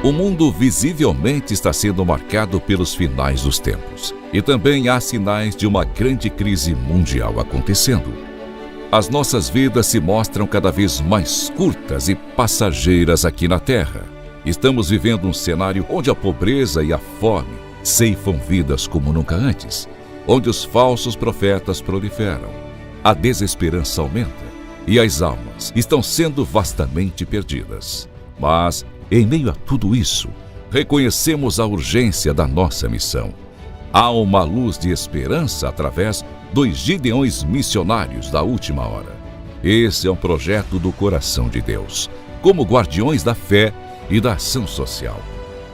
O mundo visivelmente está sendo marcado pelos finais dos tempos. E também há sinais de uma grande crise mundial acontecendo. As nossas vidas se mostram cada vez mais curtas e passageiras aqui na Terra. Estamos vivendo um cenário onde a pobreza e a fome ceifam vidas como nunca antes, onde os falsos profetas proliferam, a desesperança aumenta e as almas estão sendo vastamente perdidas. Mas, em meio a tudo isso, reconhecemos a urgência da nossa missão. Há uma luz de esperança através dos Gideões missionários da última hora. Esse é um projeto do coração de Deus, como guardiões da fé e da ação social.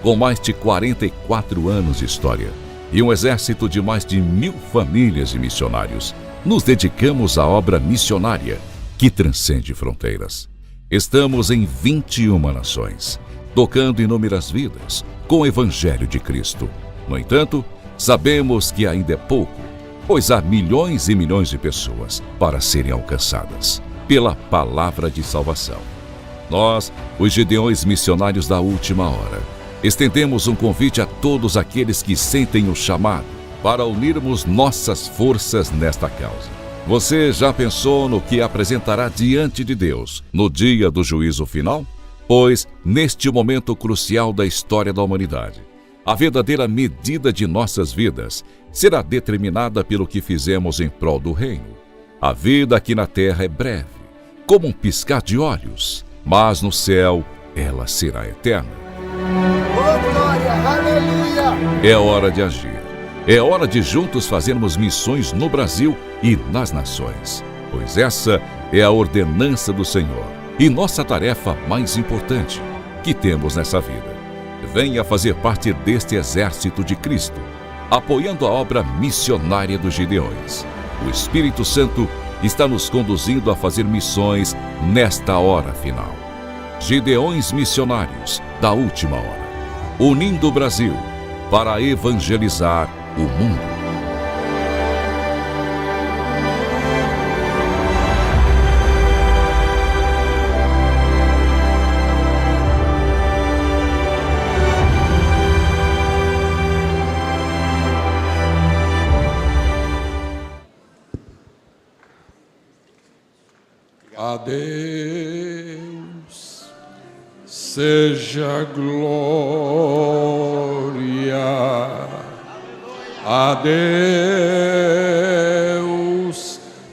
Com mais de 44 anos de história e um exército de mais de 1.000 famílias de missionários, nos dedicamos à obra missionária que transcende fronteiras. Estamos em 21 nações, tocando inúmeras vidas com o Evangelho de Cristo. No entanto, sabemos que ainda é pouco, pois há milhões e milhões de pessoas para serem alcançadas pela palavra de salvação. Nós, os Gideões missionários da última hora, estendemos um convite a todos aqueles que sentem o chamado para unirmos nossas forças nesta causa. Você já pensou no que apresentará diante de Deus no dia do juízo final? Pois, neste momento crucial da história da humanidade, a verdadeira medida de nossas vidas será determinada pelo que fizemos em prol do reino. A vida aqui na terra é breve, como um piscar de olhos, mas no céu ela será eterna. Oh, glória, aleluia! É hora de agir. É hora de juntos fazermos missões no Brasil e nas nações, pois essa é a ordenança do Senhor e nossa tarefa mais importante que temos nessa vida. Venha fazer parte deste exército de Cristo, apoiando a obra missionária dos Gideões. O Espírito Santo está nos conduzindo a fazer missões nesta hora final. Gideões missionários da última hora, unindo o Brasil para evangelizar o mundo. A Deus seja glória. A Deus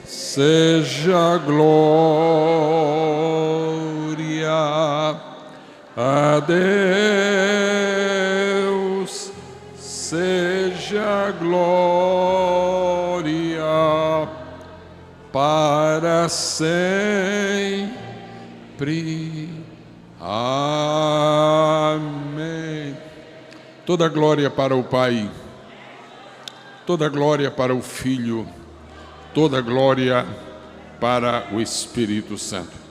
seja glória. A Deus seja glória para sempre. Amém. Toda glória para o Pai, toda glória para o Filho, toda glória para o Espírito Santo.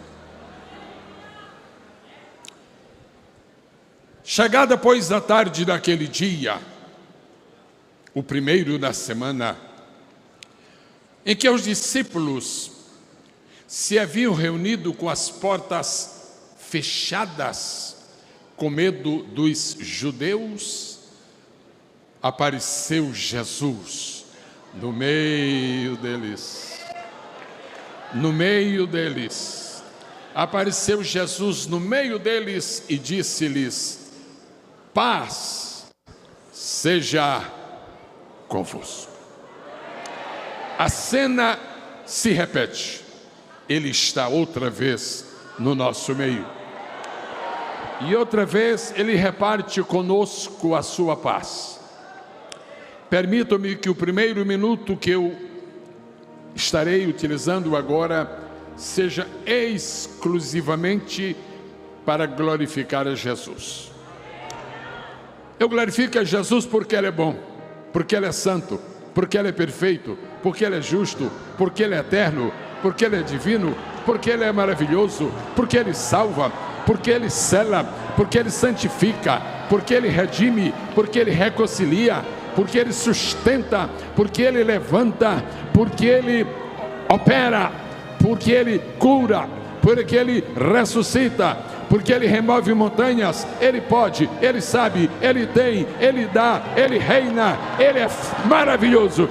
Chegada, pois, a tarde daquele dia, o primeiro da semana, em que os discípulos se haviam reunido com as portas fechadas, com medo dos judeus, apareceu Jesus no meio deles. No meio deles. Apareceu Jesus no meio deles e disse-lhes: paz seja convosco. A cena se repete. Ele está outra vez no nosso meio. E outra vez ele reparte conosco a sua paz. Permitam-me que o primeiro minuto que eu estarei utilizando agora seja exclusivamente para glorificar a Jesus. Eu glorifico a Jesus porque Ele é bom, porque Ele é santo, porque Ele é perfeito, porque Ele é justo, porque Ele é eterno, porque Ele é divino, porque Ele é maravilhoso, porque Ele salva, porque Ele sela, porque Ele santifica, porque Ele redime, porque Ele reconcilia, porque Ele sustenta, porque Ele levanta, porque Ele opera, porque Ele cura, porque Ele ressuscita, porque Ele remove montanhas, Ele pode, Ele sabe, Ele tem, Ele dá, Ele reina, Ele é maravilhoso.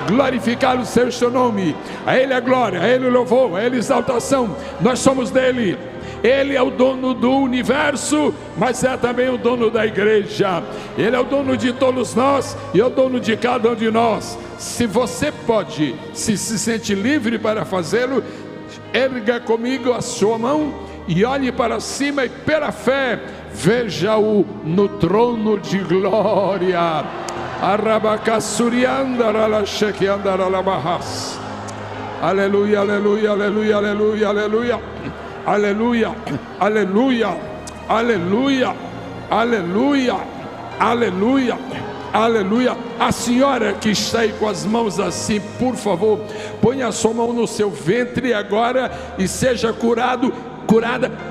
Glorificado seja o seu nome, a Ele a glória, a Ele o louvor, a Ele a exaltação. Nós somos dele. Ele é o dono do universo, mas é também o dono da igreja. Ele é o dono de todos nós e é o dono de cada um de nós. Se você pode, se sente livre para fazê-lo, erga comigo a sua mão e olhe para cima e pela fé veja-o no trono de glória. Aleluia, aleluia, aleluia, aleluia, aleluia. Aleluia, aleluia, aleluia, aleluia, aleluia, aleluia. A senhora que está aí com as mãos assim, por favor, ponha a sua mão no seu ventre agora e seja curada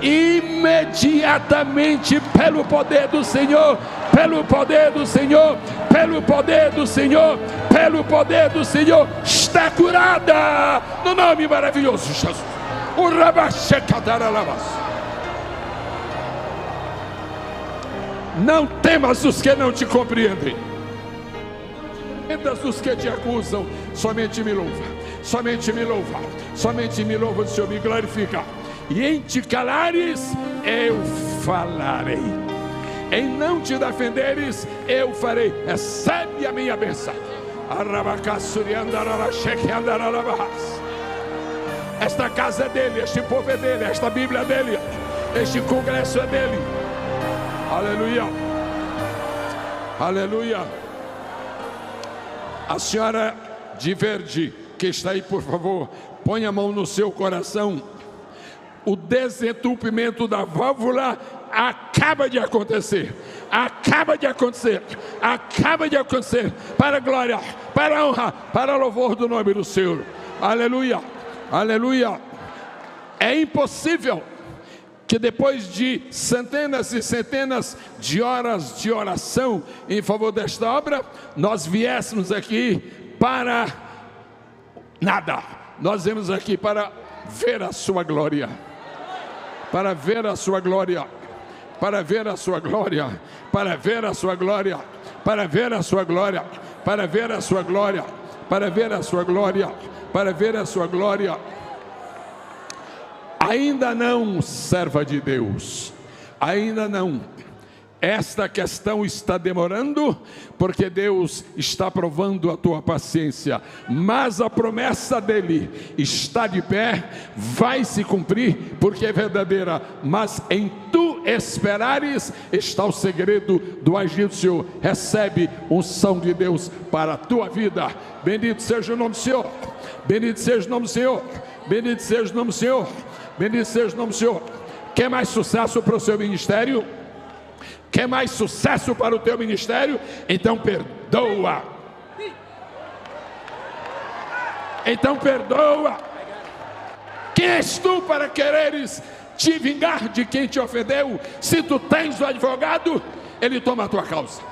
imediatamente pelo poder do Senhor, pelo poder do Senhor, pelo poder do Senhor, pelo poder do Senhor. Está curada no nome maravilhoso de Jesus. Não temas os que não te compreendem, não temas os que te acusam. Somente me louva, somente me louva, somente me louva, o Senhor me glorifica. E em te calares, eu falarei. Em não te defenderes, eu farei. Recebe a minha bênção. Esta casa é dele, este povo é dele, esta Bíblia é dele, este congresso é dele. Aleluia, aleluia. A senhora de verde que está aí, por favor, põe a mão no seu coração. O desentupimento da válvula acaba de acontecer, acaba de acontecer, acaba de acontecer, para a glória, para a honra, para o louvor do nome do Senhor. Aleluia. Aleluia. É impossível que depois de centenas e centenas de horas de oração em favor desta obra, nós viéssemos aqui para nada. Nós viemos aqui para ver a sua glória, para ver a sua glória, para ver a sua glória, para ver a sua glória, para ver a sua glória, para ver a sua glória, para ver a sua glória, para ver a sua glória. Ainda não, serva de Deus, ainda não. Esta questão está demorando, porque Deus está provando a tua paciência, mas a promessa dele está de pé, vai se cumprir, porque é verdadeira. Mas em tu esperares está o segredo do agir do Senhor. Recebe unção de Deus para a tua vida. Bendito seja o nome do Senhor, bendito seja o nome do Senhor, bendito seja o nome do Senhor, bendito seja o nome do Senhor. Quer mais sucesso para o seu ministério? Quer mais sucesso para o teu ministério? Então perdoa. Então perdoa. Quem és tu para quereres te vingar de quem te ofendeu? Se tu tens o advogado, ele toma a tua causa.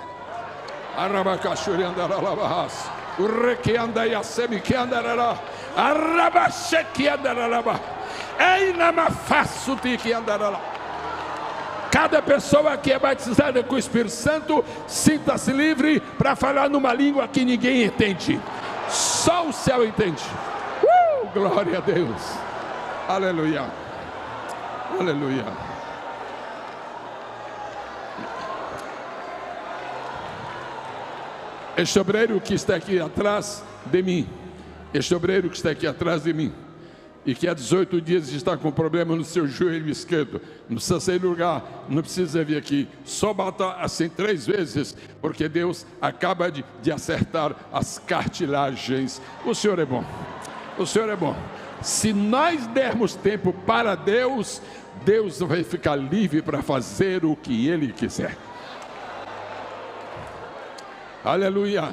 Cada pessoa que é batizada com o Espírito Santo, sinta-se livre para falar numa língua que ninguém entende. Só o céu entende. Glória a Deus. Aleluia. Aleluia. Este obreiro que está aqui atrás de mim, este obreiro que está aqui atrás de mim, e que há 18 dias está com problema no seu joelho esquerdo, não precisa sair do lugar, não precisa vir aqui, só bata assim 3 vezes, porque Deus acaba de acertar as cartilagens. O Senhor é bom, o Senhor é bom. Se nós dermos tempo para Deus, Deus vai ficar livre para fazer o que Ele quiser. Aleluia.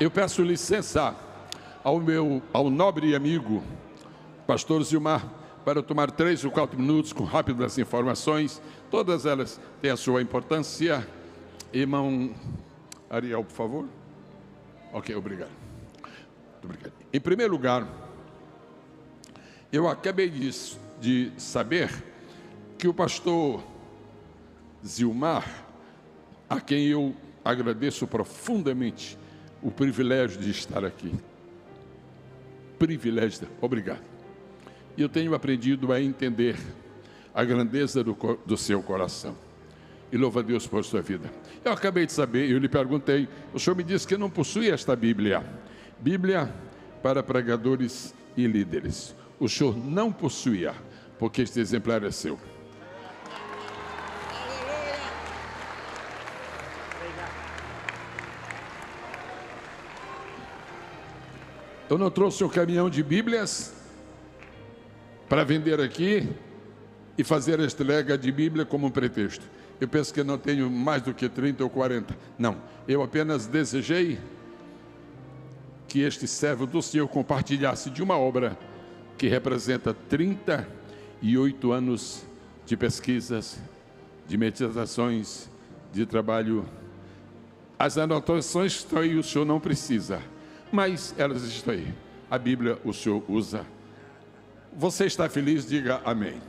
Eu peço licença ao nobre amigo pastor Zilmar para tomar 3 ou 4 minutos com rápidas informações. Todas elas têm a sua importância. Irmão Ariel, por favor. Ok, obrigado. Muito obrigado. Em primeiro lugar, Eu acabei de saber que o pastor Zilmar, a quem eu agradeço profundamente o privilégio de estar aqui. Privilégio, obrigado. E eu tenho aprendido a entender a grandeza do seu coração. E louva a Deus por sua vida. Eu acabei de saber, eu lhe perguntei, o senhor me disse que não possui esta Bíblia. Bíblia para pregadores e líderes. O senhor não possuía, porque este exemplar é seu. Eu não trouxe um caminhão de Bíblias para vender aqui e fazer a entrega de Bíblia como um pretexto. Eu penso que não tenho mais do que 30 ou 40. Não, eu apenas desejei que este servo do Senhor compartilhasse de uma obra que representa 38 anos de pesquisas, de meditações, de trabalho. As anotações estão aí, o senhor não precisa, mas elas estão aí. A Bíblia o senhor usa. Você está feliz? Diga amém.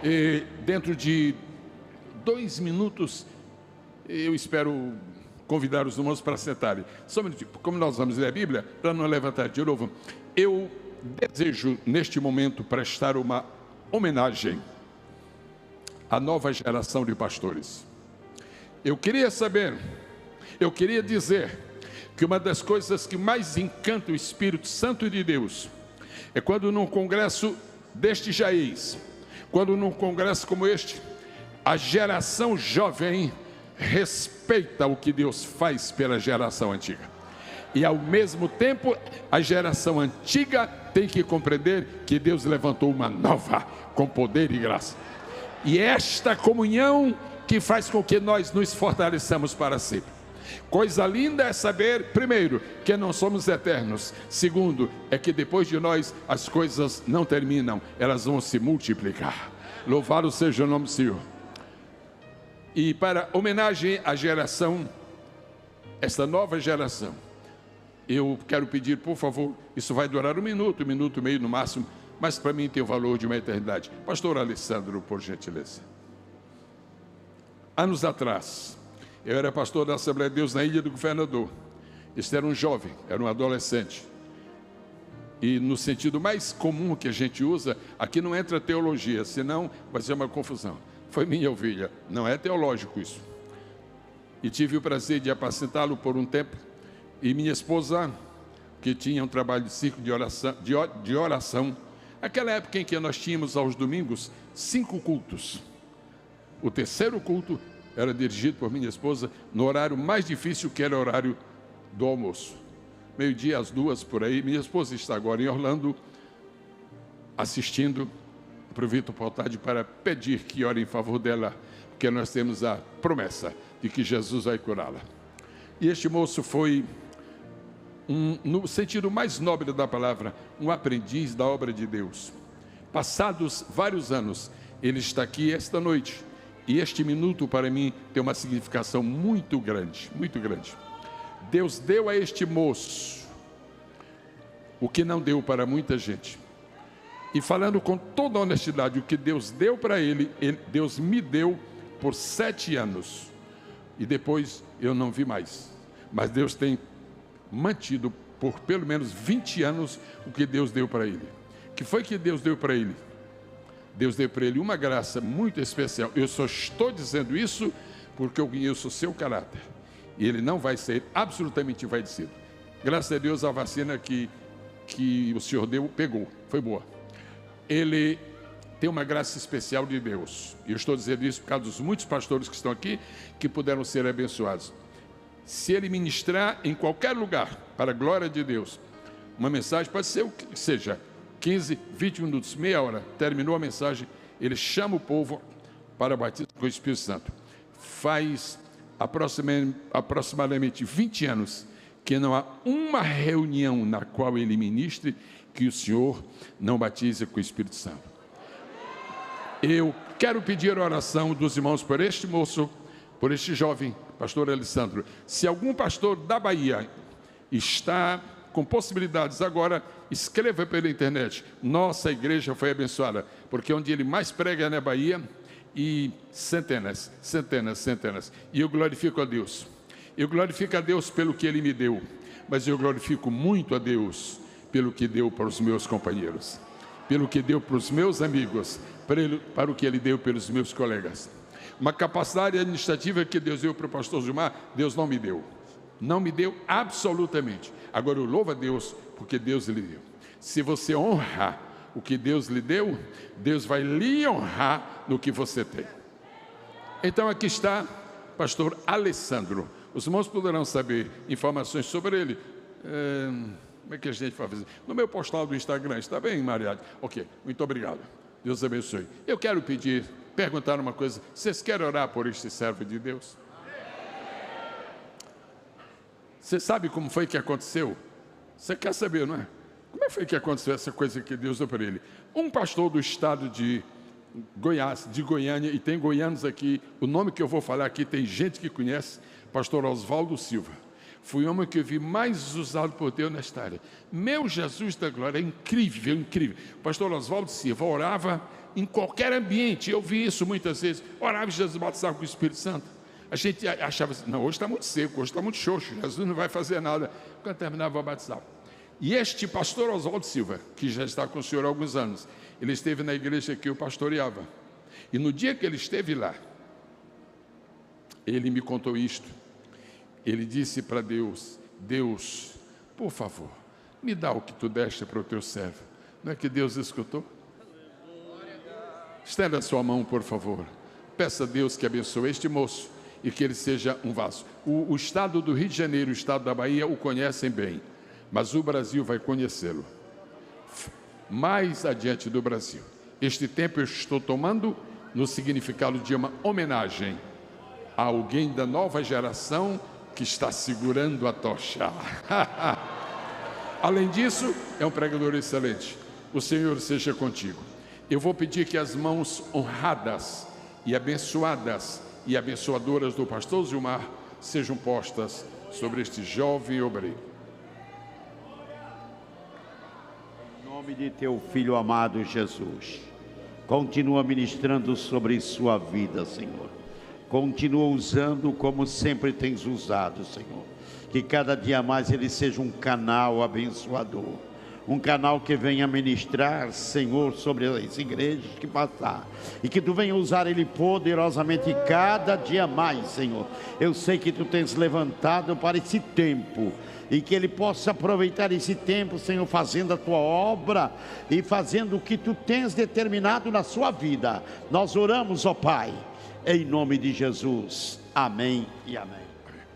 E dentro de 2 minutos, eu espero convidar os irmãos para sentarem. Só um minutinho, como nós vamos ler a Bíblia, para não levantar de novo, eu desejo neste momento prestar uma homenagem à nova geração de pastores. Eu queria dizer que uma das coisas que mais encanta o Espírito Santo de Deus é quando num congresso deste jaez, quando num congresso como este, a geração jovem respeita o que Deus faz pela geração antiga. E ao mesmo tempo, a geração antiga tem que compreender que Deus levantou uma nova, com poder e graça. E esta comunhão que faz com que nós nos fortaleçamos para sempre. Coisa linda é saber, primeiro, que não somos eternos. Segundo, é que depois de nós as coisas não terminam, elas vão se multiplicar. Louvado seja o nome do Senhor. E para homenagem à geração, esta nova geração, eu quero pedir, por favor, isso vai durar 1 minuto, 1 minuto e meio no máximo, mas para mim tem o valor de uma eternidade. Pastor Alessandro, por gentileza. Anos atrás, eu era pastor da Assembleia de Deus na Ilha do Governador. Este era um jovem, era um adolescente. E no sentido mais comum que a gente usa, aqui não entra teologia, senão vai ser uma confusão. Foi minha ovelha, não é teológico isso. E tive o prazer de apacentá-lo por um tempo. E minha esposa, que tinha um trabalho de ciclo de oração, aquela época em que nós tínhamos aos domingos 5 cultos. O terceiro culto era dirigido por minha esposa no horário mais difícil, que era o horário do almoço. 12:00 às 2:00 por aí. Minha esposa está agora em Orlando assistindo. Aproveito a oportunidade para pedir que ore em favor dela, porque nós temos a promessa de que Jesus vai curá-la. E este moço foi, no sentido mais nobre da palavra, um aprendiz da obra de Deus. Passados vários anos, ele está aqui esta noite. E este minuto para mim tem uma significação muito grande, muito grande. Deus deu a este moço o que não deu para muita gente. E falando com toda a honestidade, o que Deus deu para ele, Deus me deu por 7 anos. E depois eu não vi mais. Mas Deus tem mantido por pelo menos 20 anos o que Deus deu para ele. O que foi que Deus deu para ele? Deus deu para ele uma graça muito especial. Eu só estou dizendo isso porque eu conheço o seu caráter. E ele não vai ser absolutamente envaidecido. Graças a Deus a vacina que o Senhor deu, pegou, foi boa. Ele tem uma graça especial de Deus. E eu estou dizendo isso por causa dos muitos pastores que estão aqui, que puderam ser abençoados. Se ele ministrar em qualquer lugar, para a glória de Deus, uma mensagem, pode ser o que seja, 15, 20 minutos, meia hora, terminou a mensagem, ele chama o povo para o batismo com o Espírito Santo. Faz aproximadamente 20 anos que não há uma reunião na qual ele ministre que o Senhor não batize com o Espírito Santo. Eu quero pedir a oração dos irmãos por este moço, por este jovem, pastor Alessandro. Se algum pastor da Bahia está com possibilidades agora, escreva pela internet. Nossa igreja foi abençoada, porque onde ele mais prega é na Bahia, e centenas. E eu glorifico a Deus. Eu glorifico a Deus pelo que Ele me deu, mas eu glorifico muito a Deus pelo que deu para os meus companheiros, pelo que deu para os meus amigos, para o que Ele deu pelos meus colegas. Uma capacidade administrativa que Deus deu para o pastor Gilmar, Deus não me deu. Não me deu absolutamente. Agora eu louvo a Deus porque Deus lhe deu. Se você honra o que Deus lhe deu, Deus vai lhe honrar no que você tem. Então aqui está pastor Alessandro. Os irmãos poderão saber informações sobre ele. Como é que a gente vai fazer? No meu postal do Instagram, está bem, Mariade? Ok, muito obrigado. Deus abençoe. Eu quero perguntar uma coisa. Vocês querem orar por este servo de Deus? Você sabe como foi que aconteceu? Você quer saber, não é? Como foi que aconteceu essa coisa que Deus deu para ele? Um pastor do estado de Goiás, de Goiânia, e tem goianos aqui, o nome que eu vou falar aqui, tem gente que conhece, pastor Oswaldo Silva. Foi o homem que eu vi mais usado por Deus nesta área. Meu Jesus da glória, é incrível, incrível. O pastor Oswaldo Silva orava em qualquer ambiente, eu vi isso muitas vezes. Orava e Jesus batizava com o Espírito Santo. A gente achava assim, não, hoje está muito seco, hoje está muito xoxo, Jesus não vai fazer nada. Quando terminava, batizava. E este pastor Oswaldo Silva, que já está com o senhor há alguns anos, ele esteve na igreja que eu pastoreava. E no dia que ele esteve lá, ele me contou isto. Ele disse para Deus, Deus, por favor, me dá o que tu deste para o teu servo. Não é que Deus escutou? Estenda a sua mão, por favor. Peça a Deus que abençoe este moço e que ele seja um vaso. O estado do Rio de Janeiro, o estado da Bahia, o conhecem bem. Mas o Brasil vai conhecê-lo mais adiante do Brasil. Este tempo eu estou tomando no significado de uma homenagem a alguém da nova geração que está segurando a tocha. Além disso, é um pregador excelente. O Senhor seja contigo. Eu vou pedir que as mãos honradas e abençoadas e abençoadoras do pastor Gilmar sejam postas sobre este jovem obreiro. Em nome de teu Filho amado Jesus, continua ministrando sobre sua vida, Senhor. Continua usando como sempre tens usado, Senhor. Que cada dia mais ele seja um canal abençoador. Um canal que venha ministrar, Senhor, sobre as igrejas que passar. E que tu venha usar ele poderosamente cada dia mais, Senhor. Eu sei que tu tens levantado para esse tempo. E que ele possa aproveitar esse tempo, Senhor, fazendo a tua obra e fazendo o que tu tens determinado na sua vida. Nós oramos, ó Pai, em nome de Jesus. Amém e amém.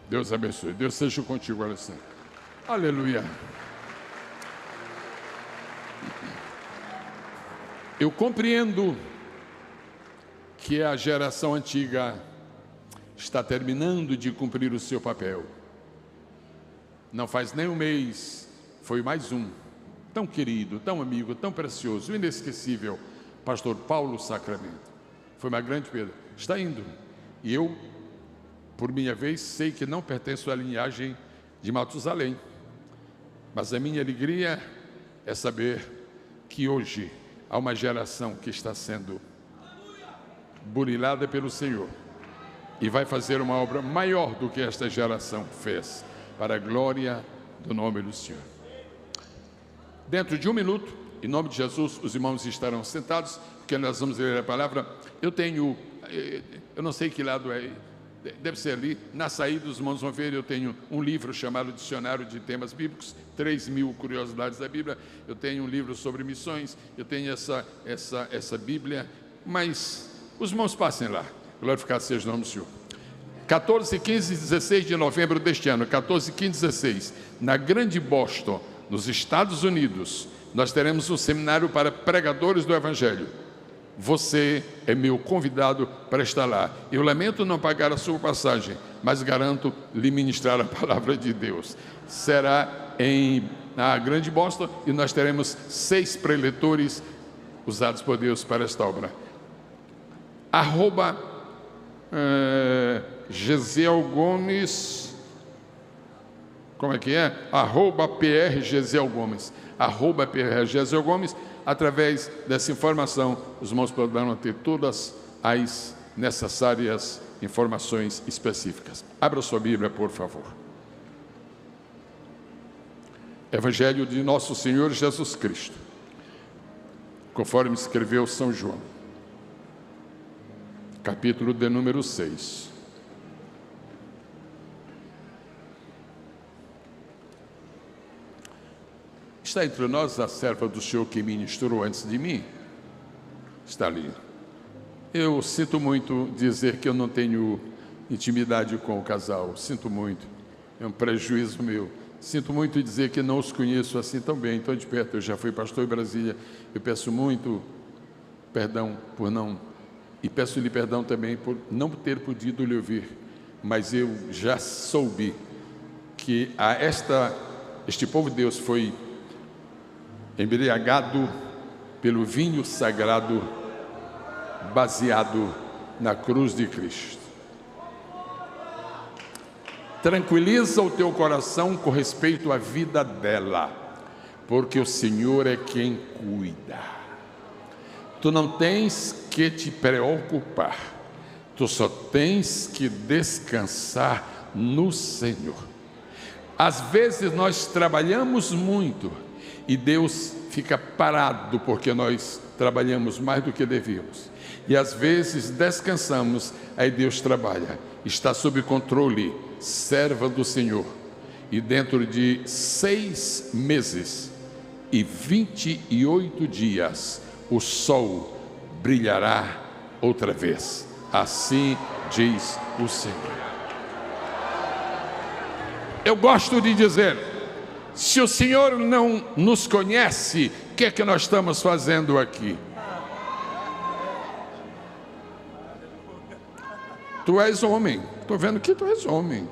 Deus abençoe. Deus seja contigo, Alessandro. Aleluia. Eu compreendo que a geração antiga está terminando de cumprir o seu papel. Não faz nem um mês, foi mais um, tão querido, tão amigo, tão precioso, inesquecível, pastor Paulo Sacramento. Foi uma grande perda. Está indo. E eu, por minha vez, sei que não pertenço à linhagem de Matusalém. Mas a minha alegria é saber que hoje há uma geração que está sendo burilada pelo Senhor e vai fazer uma obra maior do que esta geração fez, para a glória do nome do Senhor. Dentro de um minuto, em nome de Jesus, os irmãos estarão sentados, porque nós vamos ler a palavra. Eu não sei que lado é, deve ser ali, na saída os irmãos vão ver, eu tenho um livro chamado Dicionário de Temas Bíblicos, 3.000 curiosidades da Bíblia, eu tenho um livro sobre missões, eu tenho essa Bíblia, mas os irmãos passem lá, glorificado seja o nome do Senhor. 14, 15 e 16 de novembro deste ano, 14, 15 e 16, na Grande Boston, nos Estados Unidos, nós teremos um seminário para pregadores do Evangelho. Você é meu convidado para estar lá. Eu lamento não pagar a sua passagem, mas garanto lhe ministrar a palavra de Deus. Será na Grande Boston e nós teremos 6 preletores usados por Deus para esta obra. @Gesiel Gomes como é que é? @PR Gesiel Gomes. @PR Gesiel Gomes. Através dessa informação, os irmãos poderão ter todas as necessárias informações específicas. Abra sua Bíblia, por favor. Evangelho de Nosso Senhor Jesus Cristo, conforme escreveu São João, capítulo de número 6. Está entre nós a serva do Senhor que ministrou antes de mim? Está ali. Eu sinto muito dizer que eu não tenho intimidade com o casal. Sinto muito. É um prejuízo meu. Sinto muito dizer que não os conheço assim tão bem, tão de perto. Eu já fui pastor em Brasília. Eu peço muito perdão por não... E peço-lhe perdão também por não ter podido lhe ouvir. Mas eu já soube que este povo de Deus foi embriagado pelo vinho sagrado baseado na cruz de Cristo. Tranquiliza o teu coração com respeito à vida dela, porque o Senhor é quem cuida. Tu não tens que te preocupar, tu só tens que descansar no Senhor. Às vezes nós trabalhamos muito e Deus fica parado porque nós trabalhamos mais do que devíamos. E às vezes descansamos, aí Deus trabalha. Está sob controle, serva do Senhor. E dentro de 6 meses e 28 dias, o sol brilhará outra vez. Assim diz o Senhor. Eu gosto de dizer, se o Senhor não nos conhece, o que é que nós estamos fazendo aqui? Tu és homem, estou vendo que tu és homem.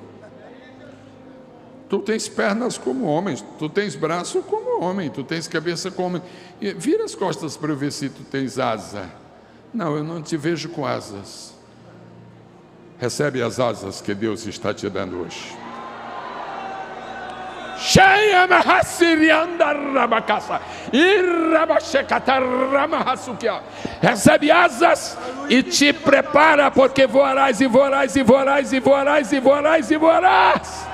Tu tens pernas como homem, tu tens braço como homem, tu tens cabeça como homem. Vira as costas para eu ver se tu tens asa. Não, eu não te vejo com asas. Recebe as asas que Deus está te dando hoje. Recebe asas e te prepara, porque voarás e voarás e voarás e voarás e voarás e voarás.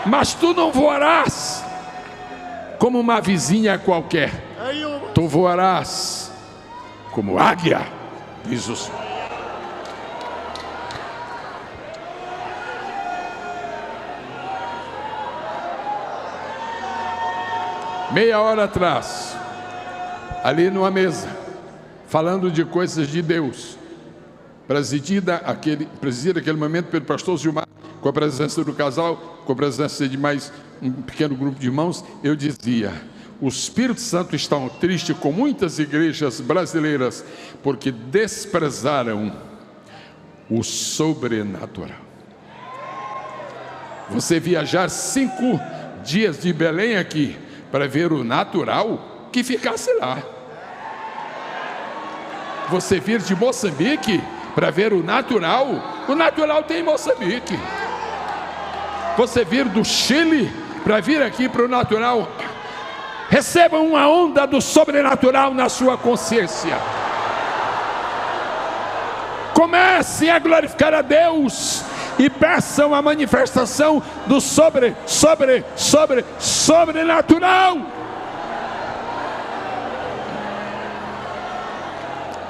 Mas tu não voarás como uma vizinha qualquer. Tu voarás como águia, diz o Senhor. Meia hora atrás, ali numa mesa, falando de coisas de Deus, presidida aquele momento pelo pastor Gilmar, com a presença do casal, com a presença de mais um pequeno grupo de irmãos, eu dizia: o Espírito Santo está triste com muitas igrejas brasileiras, porque desprezaram o sobrenatural. Você viajar 5 dias de Belém aqui, para ver o natural, que ficasse lá. Você vir de Moçambique para ver o natural tem em Moçambique. Você vir do Chile para vir aqui para o natural, receba uma onda do sobrenatural na sua consciência. Comece a glorificar a Deus e peçam a manifestação do sobrenatural.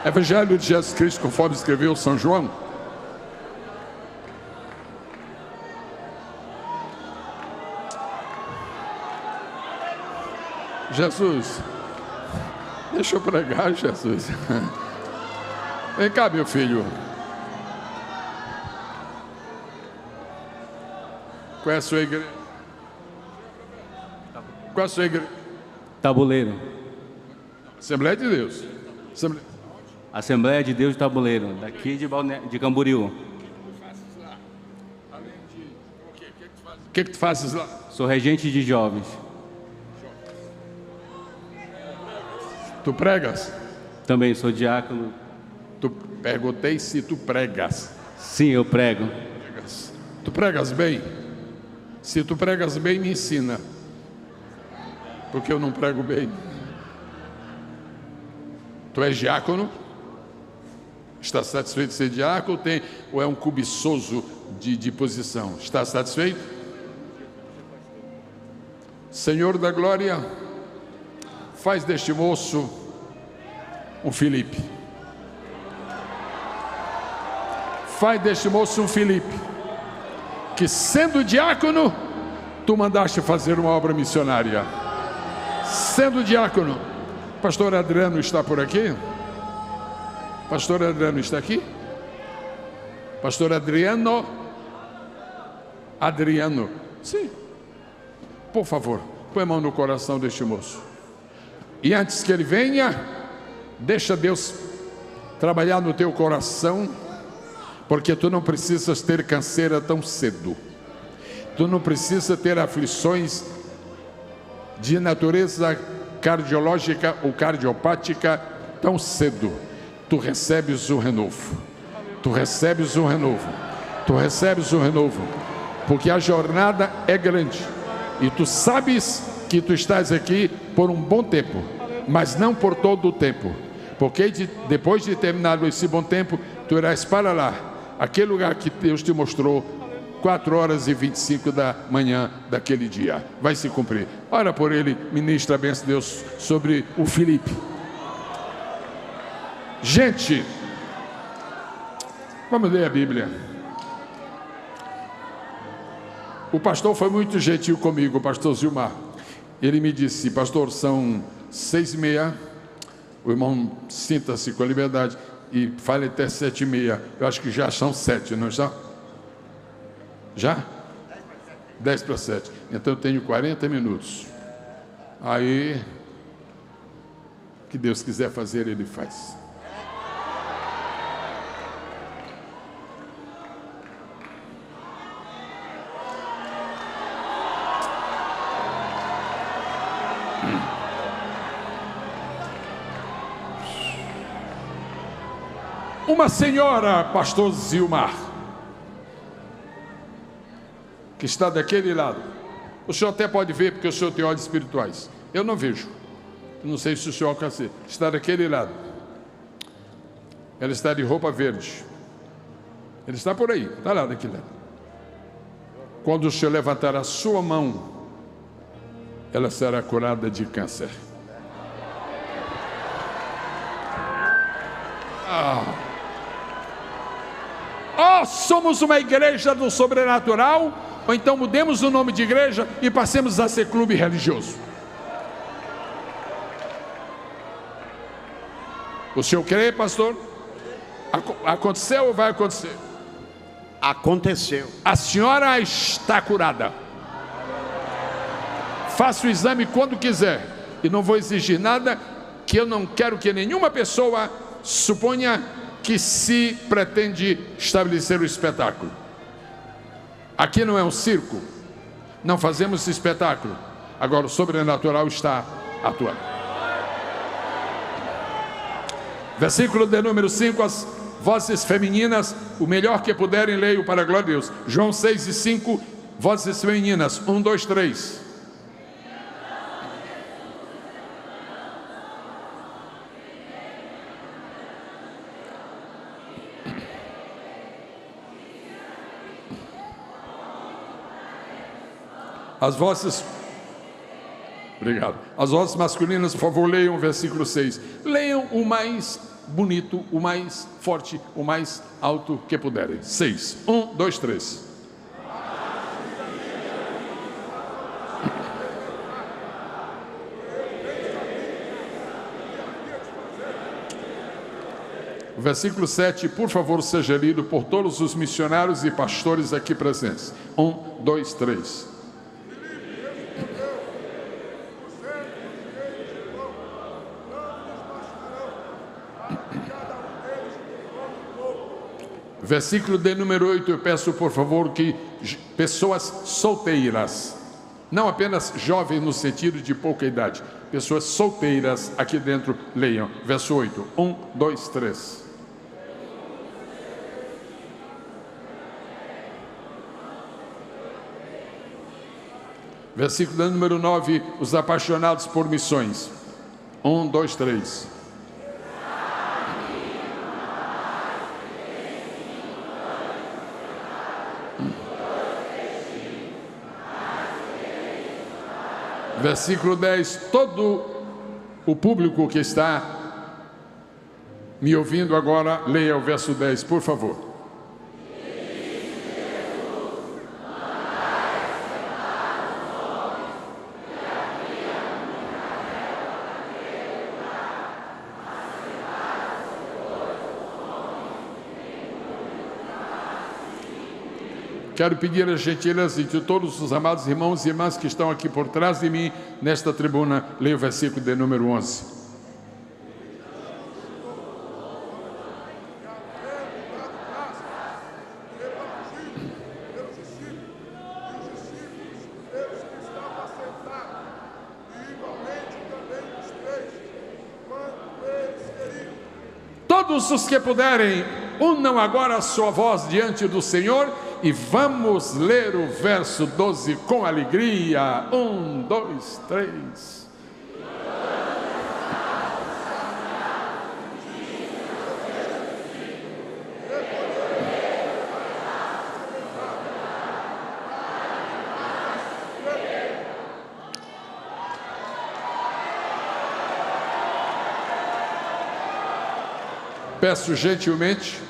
Evangelho de Jesus Cristo, conforme escreveu São João. Jesus, deixa eu pregar, Jesus. Vem cá, meu filho. Qual é a sua igreja? Qual é a sua igreja? Tabuleiro. Assembleia de Deus. Assembleia de Deus de Tabuleiro, daqui de Camboriú. O que tu fazes lá? Sou regente de jovens. Tu pregas? Também sou diácono. Perguntei se tu pregas. Sim, eu prego. Tu pregas bem? Se tu pregas bem, me ensina, porque eu não prego bem. Tu és diácono? Está satisfeito de ser diácono ou é um cobiçoso de posição? Está satisfeito? Senhor da glória, faz deste moço um Filipe. Faz deste moço um Filipe, que sendo diácono, tu mandaste fazer uma obra missionária. Sendo diácono, pastor Adriano está por aqui? Pastor Adriano está aqui? Pastor Adriano? Adriano, sim. Por favor, põe a mão no coração deste moço. E antes que ele venha, deixa Deus trabalhar no teu coração, porque tu não precisas ter canseira tão cedo. Tu não precisa ter aflições de natureza cardiológica ou cardiopática tão cedo. Tu recebes o renovo. Tu recebes o renovo. Tu recebes o renovo. Porque a jornada é grande. E tu sabes que tu estás aqui por um bom tempo, mas não por todo o tempo. Porque depois de terminado esse bom tempo, tu irás para lá, aquele lugar que Deus te mostrou, 4h25 da manhã daquele dia. Vai se cumprir. Ora por ele, ministra a bênção de Deus sobre o Filipe. Gente, vamos ler a Bíblia. O pastor foi muito gentil comigo, o pastor Zilmar. Ele me disse: pastor, são 6h30. O irmão sinta-se com a liberdade e fale até 7h30. Eu acho que já são 7, não já? Já? 10 para 7. Então eu tenho 40 minutos. Aí, o que Deus quiser fazer, Ele faz. Uma senhora, pastor Zilmar, que está daquele lado. O senhor até pode ver, porque o senhor tem olhos espirituais. Eu não vejo. Não sei se o senhor alcança. Está daquele lado. Ela está de roupa verde. Ele está por aí, está lá daquele lado. Quando o senhor levantar a sua mão, ela será curada de câncer. Somos uma igreja do sobrenatural, ou então mudemos o nome de igreja e passemos a ser clube religioso. O senhor crê, pastor? Aconteceu ou vai acontecer? Aconteceu. A senhora está curada. Faça o exame quando quiser. E não vou exigir nada, que eu não quero que nenhuma pessoa suponha que se pretende estabelecer o espetáculo. Aqui não é um circo. Não fazemos espetáculo. Agora o sobrenatural está atuando. Versículo de número 5, as vozes femininas, o melhor que puderem, leiam para a glória de Deus. João 6:5, vozes femininas, 1, 2, 3. As vozes, obrigado. As vozes masculinas, por favor, leiam o versículo 6. Leiam o mais bonito, o mais forte, o mais alto que puderem. 6. 1, 2, 3. O versículo 7, por favor, seja lido por todos os missionários e pastores aqui presentes. 1, 2, 3. Versículo de número 8, eu peço por favor que pessoas solteiras, não apenas jovens no sentido de pouca idade, pessoas solteiras aqui dentro leiam. Verso 8, 1, 2, 3. Versículo número 9, os apaixonados por missões. 1, 2, 3. Versículo 10, todo o público que está me ouvindo agora, leia o verso 10, por favor. Quero pedir a gentileza de todos os amados irmãos e irmãs que estão aqui por trás de mim, nesta tribuna, leia o versículo de número 11. Todos os que puderem, unam agora a sua voz diante do Senhor e vamos ler o verso 12 com alegria. 1, 2, 3. Peço gentilmente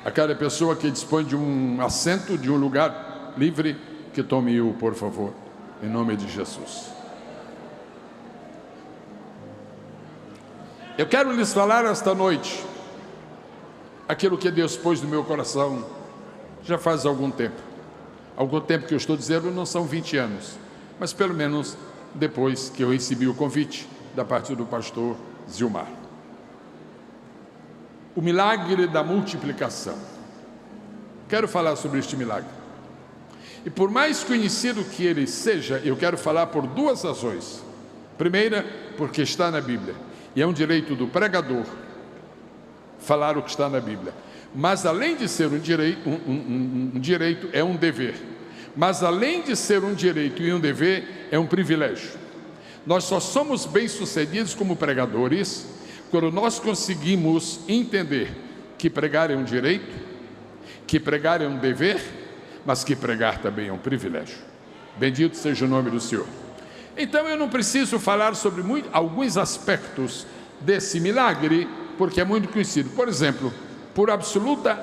a cada pessoa que dispõe de um assento, de um lugar livre, que tome-o, por favor, em nome de Jesus. Eu quero lhes falar esta noite aquilo que Deus pôs no meu coração já faz algum tempo. Algum tempo que eu estou dizendo não são 20 anos, mas pelo menos depois que eu recebi o convite da parte do pastor Zilmar. O milagre da multiplicação. Quero falar sobre este milagre. E por mais conhecido que ele seja, eu quero falar por duas razões. Primeira, porque está na Bíblia. E é um direito do pregador falar o que está na Bíblia. Mas além de ser um direito, é um dever. Mas além de ser um direito e um dever, é um privilégio. Nós só somos bem-sucedidos como pregadores quando nós conseguimos entender que pregar é um direito, que pregar é um dever, mas que pregar também é um privilégio. Bendito seja o nome do Senhor. Então eu não preciso falar sobre alguns aspectos desse milagre, porque é muito conhecido. Por exemplo, por absoluta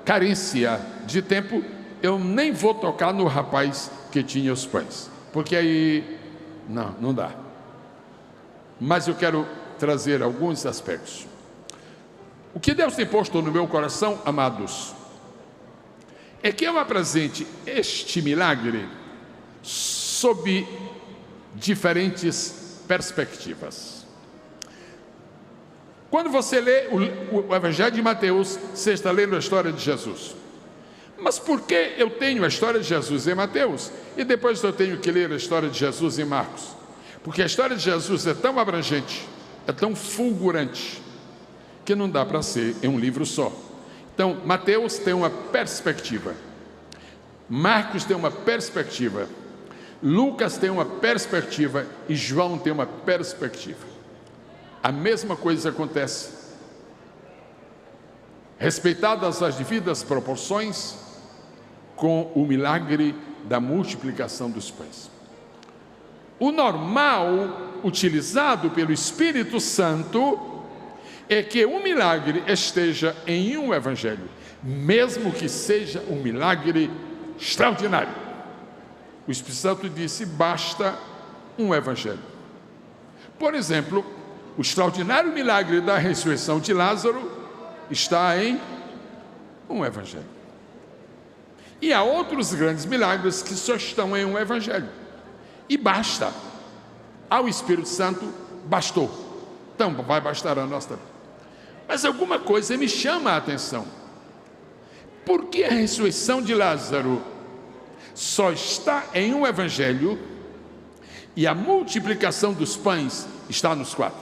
carência de tempo, eu nem vou tocar no rapaz que tinha os pães, porque aí não dá. Mas eu quero trazer alguns aspectos. O que Deus tem posto no meu coração, amados, é que eu apresente este milagre sob diferentes perspectivas. Quando você lê o Evangelho de Mateus, você está lendo a história de Jesus. Mas por que eu tenho a história de Jesus em Mateus e depois eu tenho que ler a história de Jesus em Marcos? Porque a história de Jesus é tão abrangente, é tão fulgurante, que não dá para ser em um livro só. Então, Mateus tem uma perspectiva, Marcos tem uma perspectiva, Lucas tem uma perspectiva e João tem uma perspectiva. A mesma coisa acontece. Respeitadas as devidas proporções, com o milagre da multiplicação dos pães. O normal utilizado pelo Espírito Santo é que o milagre esteja em um evangelho, mesmo que seja um milagre extraordinário. O Espírito Santo disse: basta um evangelho. Por exemplo, o extraordinário milagre da ressurreição de Lázaro está em um evangelho. E há outros grandes milagres que só estão em um evangelho. E basta. Ao Espírito Santo bastou. Então vai bastar a nossa. Mas alguma coisa me chama a atenção. Por que a ressurreição de Lázaro só está em um evangelho e a multiplicação dos pães está nos 4?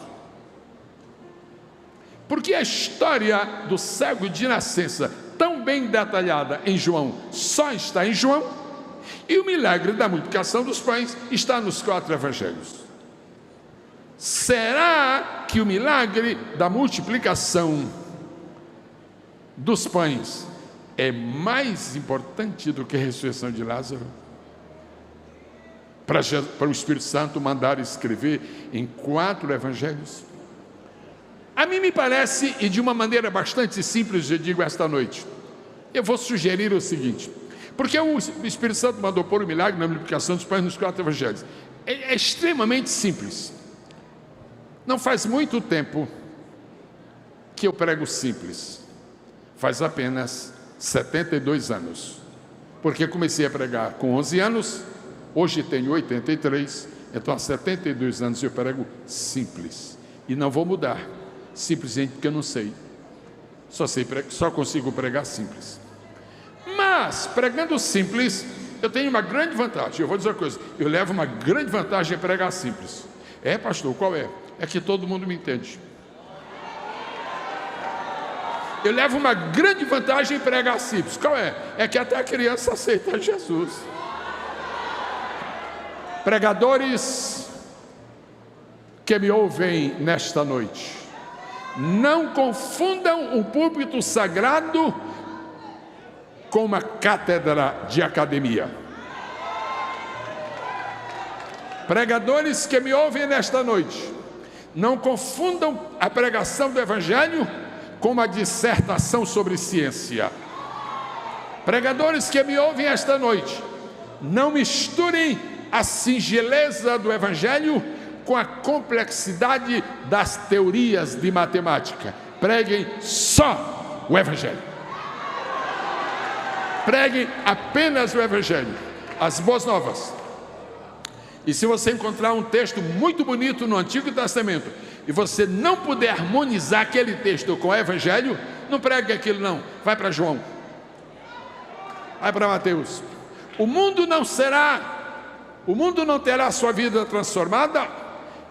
Porque a história do cego de nascença, tão bem detalhada em João, só está em João, E o milagre da multiplicação dos pães está nos 4 evangelhos. Será que o milagre da multiplicação dos pães é mais importante do que a ressurreição de Lázaro? Para o Espírito Santo mandar escrever em 4 evangelhos? A mim me parece, e de uma maneira bastante simples eu digo esta noite, eu vou sugerir o seguinte: porque o Espírito Santo mandou pôr o milagre na multiplicação dos pães nos 4 evangelhos. É extremamente simples. Não faz muito tempo que eu prego simples. Faz apenas 72 anos. Porque comecei a pregar com 11 anos, hoje tenho 83, então há 72 anos eu prego simples. E não vou mudar, simplesmente porque eu não sei. Só consigo pregar simples. Mas, pregando simples, eu tenho uma grande vantagem. Eu vou dizer uma coisa: eu levo uma grande vantagem em pregar simples. É, pastor, qual é? É que todo mundo me entende. Eu levo uma grande vantagem em pregar simples. Qual é? É que até a criança aceita Jesus. Pregadores que me ouvem nesta noite, não confundam um púlpito sagrado com uma cátedra de academia. Pregadores que me ouvem nesta noite, não confundam a pregação do Evangelho com uma dissertação sobre ciência. Pregadores que me ouvem esta noite, não misturem a singeleza do Evangelho com a complexidade das teorias de matemática. Preguem só o Evangelho. Preguem apenas o Evangelho, as boas novas. E se você encontrar um texto muito bonito no Antigo Testamento e você não puder harmonizar aquele texto com o Evangelho, não pregue aquilo não. Vai para João, vai para Mateus. O mundo não terá sua vida transformada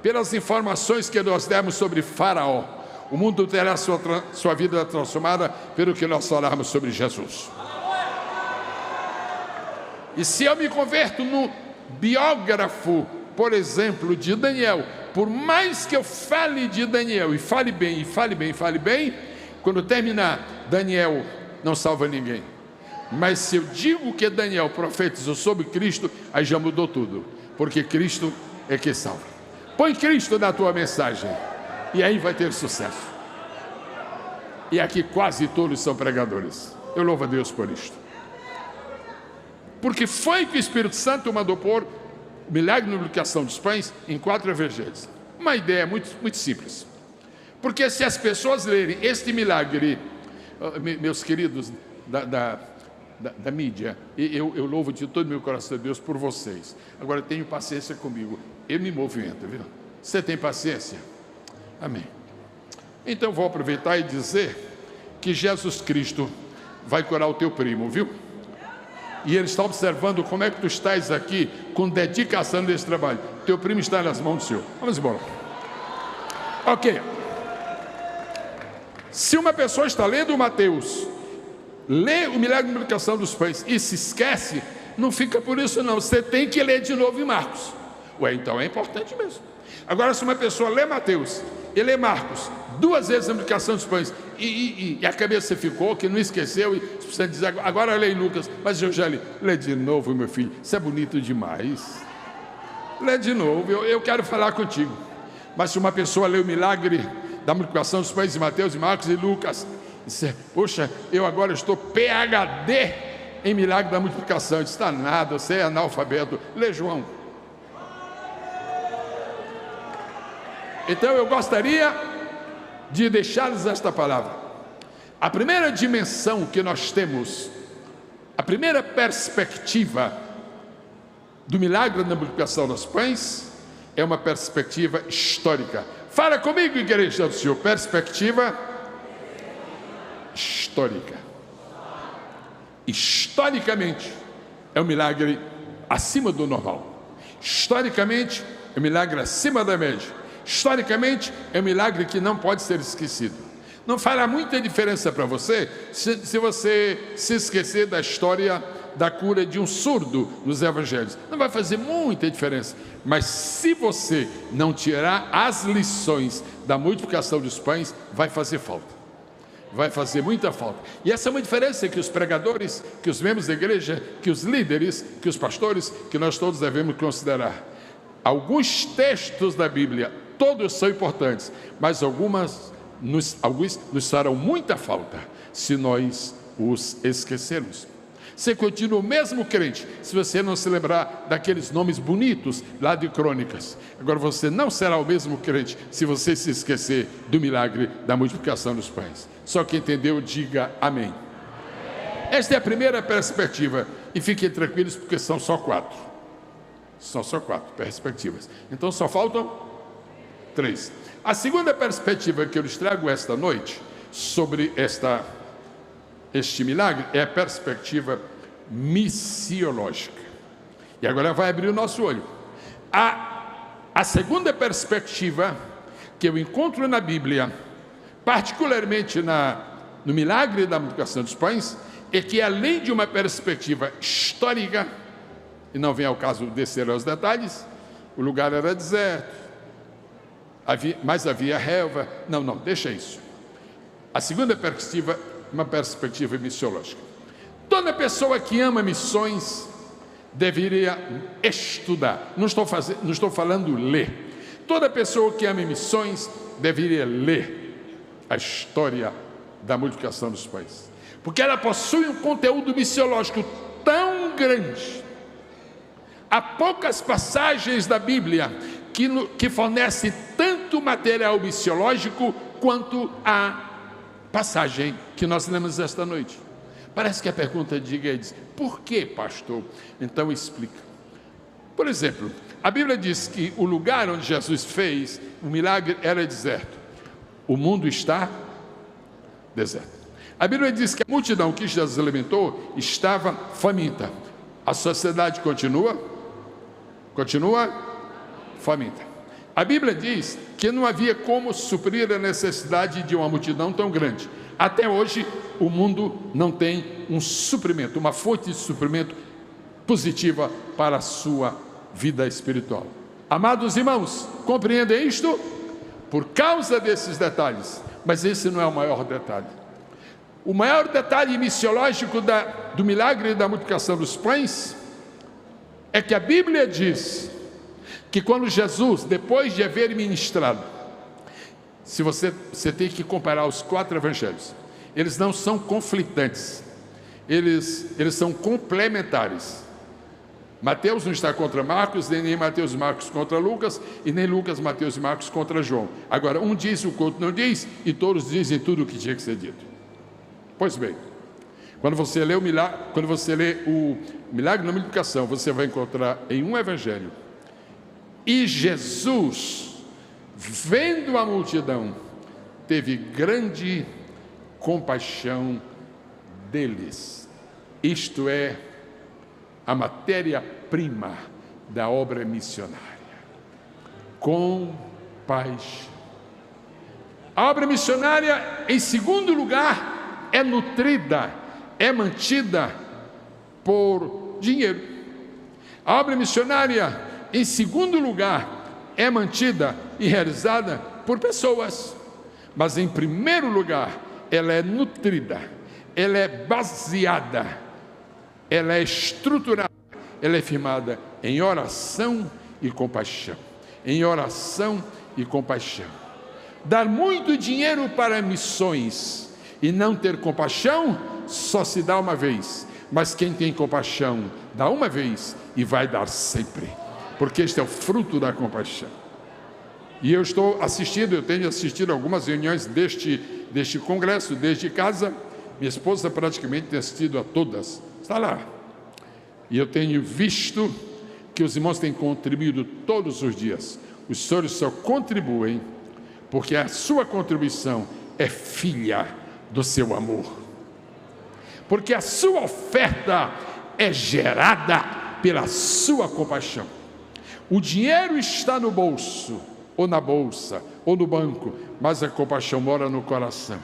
pelas informações que nós demos sobre Faraó. O mundo terá sua vida transformada pelo que nós falarmos sobre Jesus. E se eu me converto no biógrafo, por exemplo, de Daniel, por mais que eu fale de Daniel, e fale bem, quando terminar, Daniel não salva ninguém. Mas se eu digo que Daniel profetizou sobre Cristo, aí já mudou tudo, porque Cristo é que salva. Põe Cristo na tua mensagem, e aí vai ter sucesso. E aqui quase todos são pregadores. Eu louvo a Deus por isto. Porque foi que o Espírito Santo mandou pôr o milagre na multiplicação dos pães em 4 evangelhos. Uma ideia muito, muito simples. Porque se as pessoas lerem este milagre, meus queridos da mídia, eu louvo de todo o meu coração a Deus por vocês. Agora tenham paciência comigo. Eu me movimento, viu? Você tem paciência? Amém. Então vou aproveitar e dizer que Jesus Cristo vai curar o teu primo, viu? E ele está observando como é que tu estás aqui com dedicação nesse trabalho. Teu primo está nas mãos do Senhor. Vamos embora. Ok. Se uma pessoa está lendo Mateus, lê o milagre da multiplicação dos pães e se esquece, não fica por isso não. Você tem que ler de novo em Marcos. Ué, então é importante mesmo. Agora, se uma pessoa lê Mateus e lê Marcos 2 vezes a multiplicação dos pães e a cabeça ficou, que não esqueceu, e precisa dizer, agora lê Lucas, mas eu já li. Lê de novo, meu filho, isso é bonito demais. Lê de novo, eu quero falar contigo. Mas se uma pessoa lê o milagre da multiplicação dos pães de Mateus, e Marcos e Lucas, diz, poxa, eu agora estou PhD em milagre da multiplicação. Está nada, você é analfabeto. Lê João. Então eu gostaria de deixar-lhes esta palavra. A primeira dimensão que nós temos, a primeira perspectiva do milagre da multiplicação dos pães, é uma perspectiva histórica. Fala comigo, igreja do Senhor. Perspectiva histórica. Historicamente, é um milagre acima do normal. Historicamente, é um milagre acima da média. Historicamente, é um milagre que não pode ser esquecido. Não fará muita diferença para você se você se esquecer da história da cura de um surdo nos evangelhos. Não vai fazer muita diferença. Mas se você não tirar as lições da multiplicação dos pães, vai fazer falta. Vai fazer muita falta. E essa é uma diferença que os pregadores, que os membros da igreja, que os líderes, que os pastores, que nós todos devemos considerar. Alguns textos da Bíblia, todos são importantes, mas alguns nos farão muita falta se nós os esquecermos. Você continua o mesmo crente se você não se lembrar daqueles nomes bonitos lá de Crônicas. Agora você não será o mesmo crente se você se esquecer do milagre da multiplicação dos pães. Só quem entendeu, diga amém. Esta é a primeira perspectiva. E fiquem tranquilos porque são só 4. São só 4 perspectivas. Então só faltam 3. A segunda perspectiva que eu lhes trago esta noite sobre este milagre é a perspectiva missiológica. E agora vai abrir o nosso olho. A segunda perspectiva que eu encontro na Bíblia, particularmente no milagre da multiplicação dos pães, é que além de uma perspectiva histórica, e não vem ao caso descer aos detalhes, o lugar era deserto, mas havia relva. Não, deixa isso. A segunda perspectiva, uma perspectiva missiológica. Toda pessoa que ama missões deveria estudar. Não estou falando ler. Toda pessoa que ama missões deveria ler a história da multiplicação dos pães, porque ela possui um conteúdo missiológico tão grande. Há poucas passagens da Bíblia que fornecem tanto material missiológico quanto a passagem que nós lemos esta noite. Parece que a pergunta diz: por que, pastor? Então explica. Por exemplo, a Bíblia diz que o lugar onde Jesus fez o milagre era deserto. O mundo está deserto. A Bíblia diz que a multidão que Jesus alimentou estava faminta. A sociedade continua faminta. A Bíblia diz que não havia como suprir a necessidade de uma multidão tão grande. Até hoje, o mundo não tem um suprimento, uma fonte de suprimento positiva para a sua vida espiritual. Amados irmãos, compreendem isto? Por causa desses detalhes, mas esse não é o maior detalhe. O maior detalhe missiológico do milagre da multiplicação dos pães é que a Bíblia diz que quando Jesus, depois de haver ministrado, se você tem que comparar os 4 evangelhos, eles não são conflitantes, eles são complementares. Mateus não está contra Marcos, nem Mateus e Marcos contra Lucas, e nem Lucas, Mateus e Marcos contra João. Agora, um diz, o outro não diz, e todos dizem tudo o que tinha que ser dito. Pois bem, quando você lê o milagre da multiplicação, você vai encontrar em um evangelho: e Jesus, vendo a multidão, teve grande compaixão deles. Isto é a matéria-prima da obra missionária. Compaixão. A obra missionária, em segundo lugar, é nutrida, é mantida por dinheiro. A obra missionária, em segundo lugar, é mantida e realizada por pessoas. Mas em primeiro lugar, ela é nutrida, ela é baseada, ela é estruturada, ela é firmada em oração e compaixão. Em oração e compaixão. Dar muito dinheiro para missões e não ter compaixão, só se dá uma vez. Mas quem tem compaixão, dá uma vez e vai dar sempre. Porque este é o fruto da compaixão. E eu tenho assistido algumas reuniões deste congresso, desde casa. Minha esposa praticamente tem assistido a todas, está lá. E eu tenho visto que os irmãos têm contribuído todos os dias. Os senhores só contribuem porque a sua contribuição é filha do seu amor. Porque a sua oferta é gerada pela sua compaixão. O dinheiro está no bolso, ou na bolsa, ou no banco, mas a compaixão mora no coração.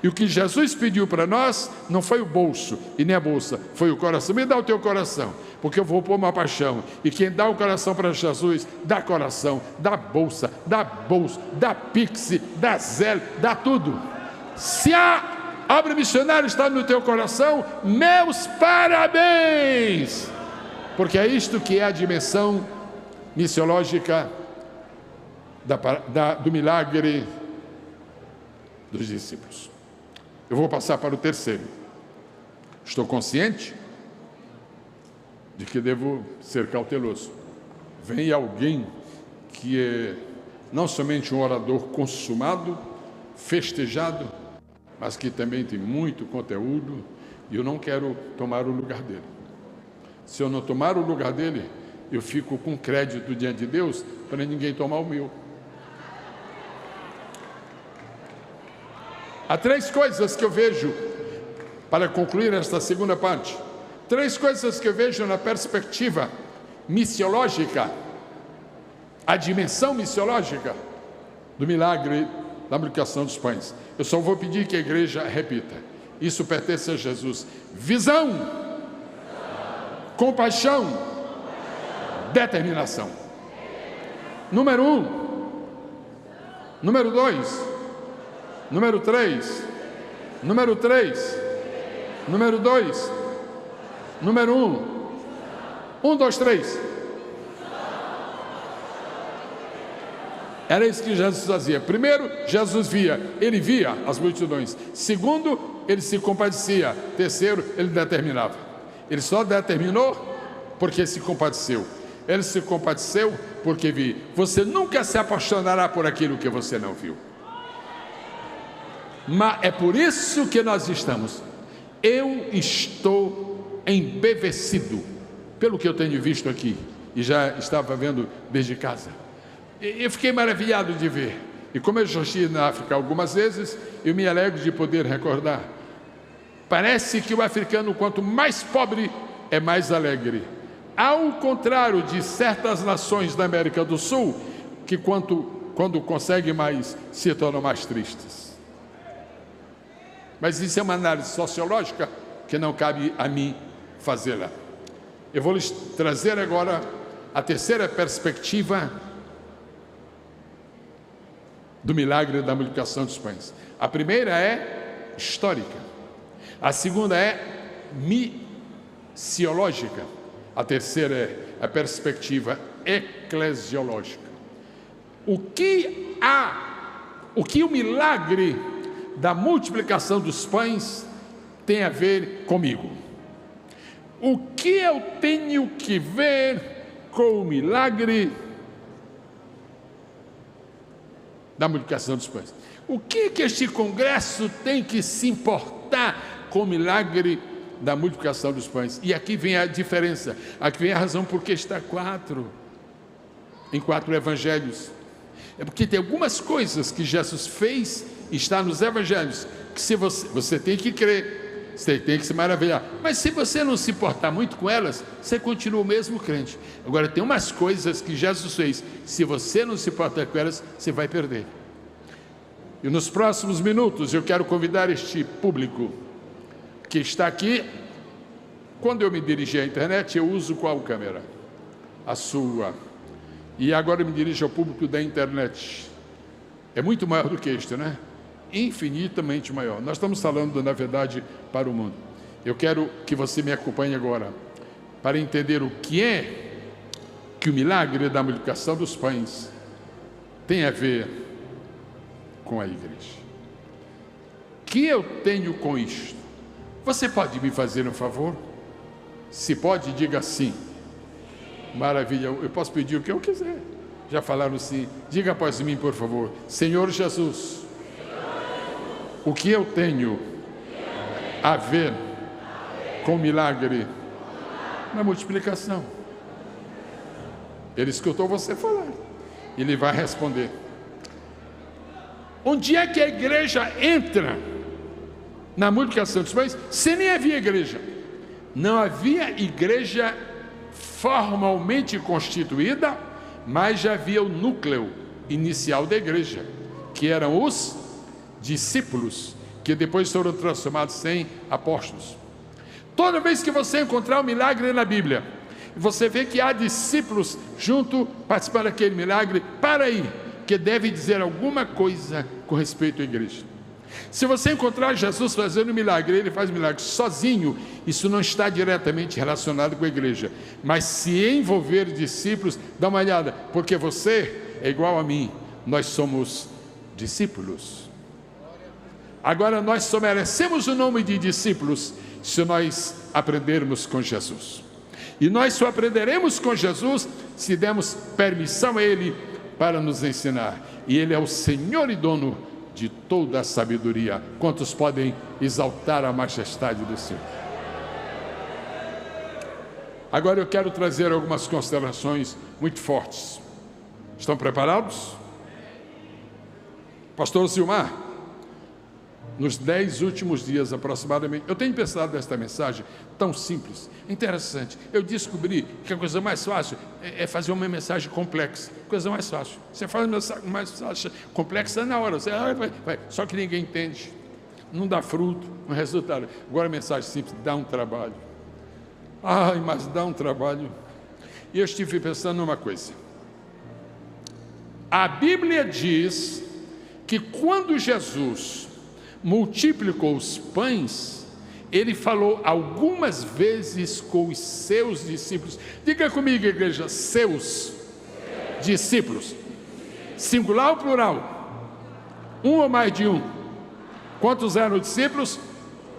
E o que Jesus pediu para nós não foi o bolso e nem a bolsa, foi o coração. Me dá o teu coração, porque eu vou pôr uma paixão. E quem dá o coração para Jesus, dá coração, dá bolsa, dá bolso, dá pix, dá zelo, dá tudo. Se a obra missionária está no teu coração, meus parabéns! Porque é isto que é a dimensão missiológica do milagre dos discípulos. Eu vou passar para o terceiro. Estou consciente de que devo ser cauteloso. Vem alguém que é não somente um orador consumado, festejado, mas que também tem muito conteúdo, e eu não quero tomar o lugar dele. Se eu não tomar o lugar dele, eu fico com crédito diante de Deus para ninguém tomar o meu. Há 3 coisas que eu vejo, para concluir esta segunda parte, 3 coisas que eu vejo na perspectiva missiológica, a dimensão missiológica do milagre da multiplicação dos pães. Eu só vou pedir que a igreja repita. Isso pertence a Jesus. Visão, compaixão, determinação. Número 1, número 2, número 3, número 3, número 2, número 1, 1, 2, 3. Era isso que Jesus fazia. Primeiro, Jesus ele via as multidões. Segundo, ele se compadecia. Terceiro, ele determinava. Ele só determinou porque se compadeceu. Ele se compadeceu porque viu. Você nunca se apaixonará por aquilo que você não viu. Mas é por isso que nós estamos. Eu estou embevecido pelo que eu tenho visto aqui, e já estava vendo desde casa. Eu fiquei maravilhado de ver. E como eu já estive na África algumas vezes, eu me alegro de poder recordar. Parece que o africano, quanto mais pobre, é mais alegre. Ao contrário de certas nações da América do Sul, que quando conseguem mais, se tornam mais tristes. Mas isso é uma análise sociológica que não cabe a mim fazê-la. Eu vou lhes trazer agora a terceira perspectiva do milagre da multiplicação dos pães. A primeira é histórica, a segunda é missiológica, a terceira é a perspectiva eclesiológica. O que o milagre da multiplicação dos pães tem a ver comigo? O que eu tenho que ver com o milagre da multiplicação dos pães? O que este congresso tem que se importar com o milagre da multiplicação dos pães? E aqui vem a diferença, aqui vem a razão por que está em 4 evangelhos. É porque tem algumas coisas que Jesus fez e está nos evangelhos, que se você tem que crer, você tem que se maravilhar, mas se você não se importar muito com elas, você continua o mesmo crente. Agora tem umas coisas que Jesus fez, se você não se importar com elas, você vai perder. E nos próximos minutos eu quero convidar este público que está aqui. Quando eu me dirigir à internet, eu uso qual câmera? A sua. E agora eu me dirijo ao público da internet. É muito maior do que este, né? Infinitamente maior. Nós estamos falando, na verdade, para o mundo. Eu quero que você me acompanhe agora para entender o que é que o milagre da multiplicação dos pães tem a ver com a igreja. O que eu tenho com isto? Você pode me fazer um favor? Se pode, diga sim. Maravilha, eu posso pedir o que eu quiser. Já falaram sim. Diga após mim, por favor. Senhor Jesus, o que eu tenho a ver com o milagre na multiplicação? Ele escutou você falar. Ele vai responder. Onde é que a igreja entra na multiplicação dos pães? Se nem havia igreja. Não havia igreja formalmente constituída, mas já havia o núcleo inicial da igreja, que eram os discípulos, que depois foram transformados em apóstolos. Toda vez que você encontrar um milagre na Bíblia, você vê que há discípulos junto, participando daquele milagre, para aí, que deve dizer alguma coisa com respeito à igreja. Se você encontrar Jesus fazendo um milagre, ele faz milagre sozinho, isso não está diretamente relacionado com a igreja. Mas se envolver discípulos, dá uma olhada, porque você é igual a mim, nós somos discípulos. Agora nós só merecemos o nome de discípulos se nós aprendermos com Jesus. E nós só aprenderemos com Jesus se dermos permissão a Ele para nos ensinar. E Ele é o Senhor e dono de toda a sabedoria. Quantos podem exaltar a majestade do Senhor? Agora eu quero trazer algumas considerações muito fortes. Estão preparados? Pastor Zilmar, nos 10 últimos dias aproximadamente, eu tenho pensado nesta mensagem tão simples, interessante. Eu descobri que a coisa mais fácil é fazer uma mensagem complexa. Coisa mais fácil. Você faz uma mensagem mais fácil, complexa na hora. Você vai. Só que ninguém entende. Não dá fruto, não resultado. Agora a mensagem simples dá um trabalho. Ai, mas dá um trabalho. E eu estive pensando numa coisa. A Bíblia diz que quando Jesus multiplicou os pães, ele falou algumas vezes com os seus discípulos. Diga comigo, igreja, seus discípulos. Singular ou plural? Um ou mais de um? Quantos eram os discípulos?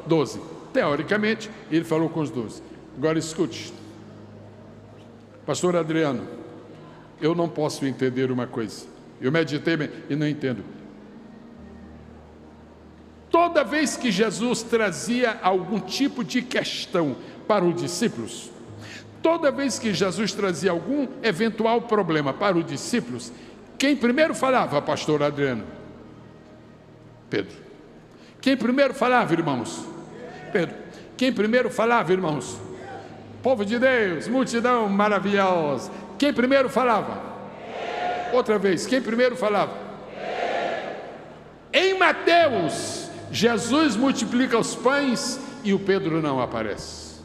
12. Teoricamente, ele falou com os 12. Agora escute. Pastor Adriano, eu não posso entender uma coisa. Eu meditei e não entendo. Toda vez que Jesus trazia algum tipo de questão para os discípulos, toda vez que Jesus trazia algum eventual problema para os discípulos, quem primeiro falava, pastor Adriano? Pedro. Quem primeiro falava, irmãos? Pedro. Quem primeiro falava, irmãos? Povo de Deus, multidão maravilhosa. Quem primeiro falava? Outra vez, quem primeiro falava? Em Mateus, Jesus multiplica os pães e o Pedro não aparece.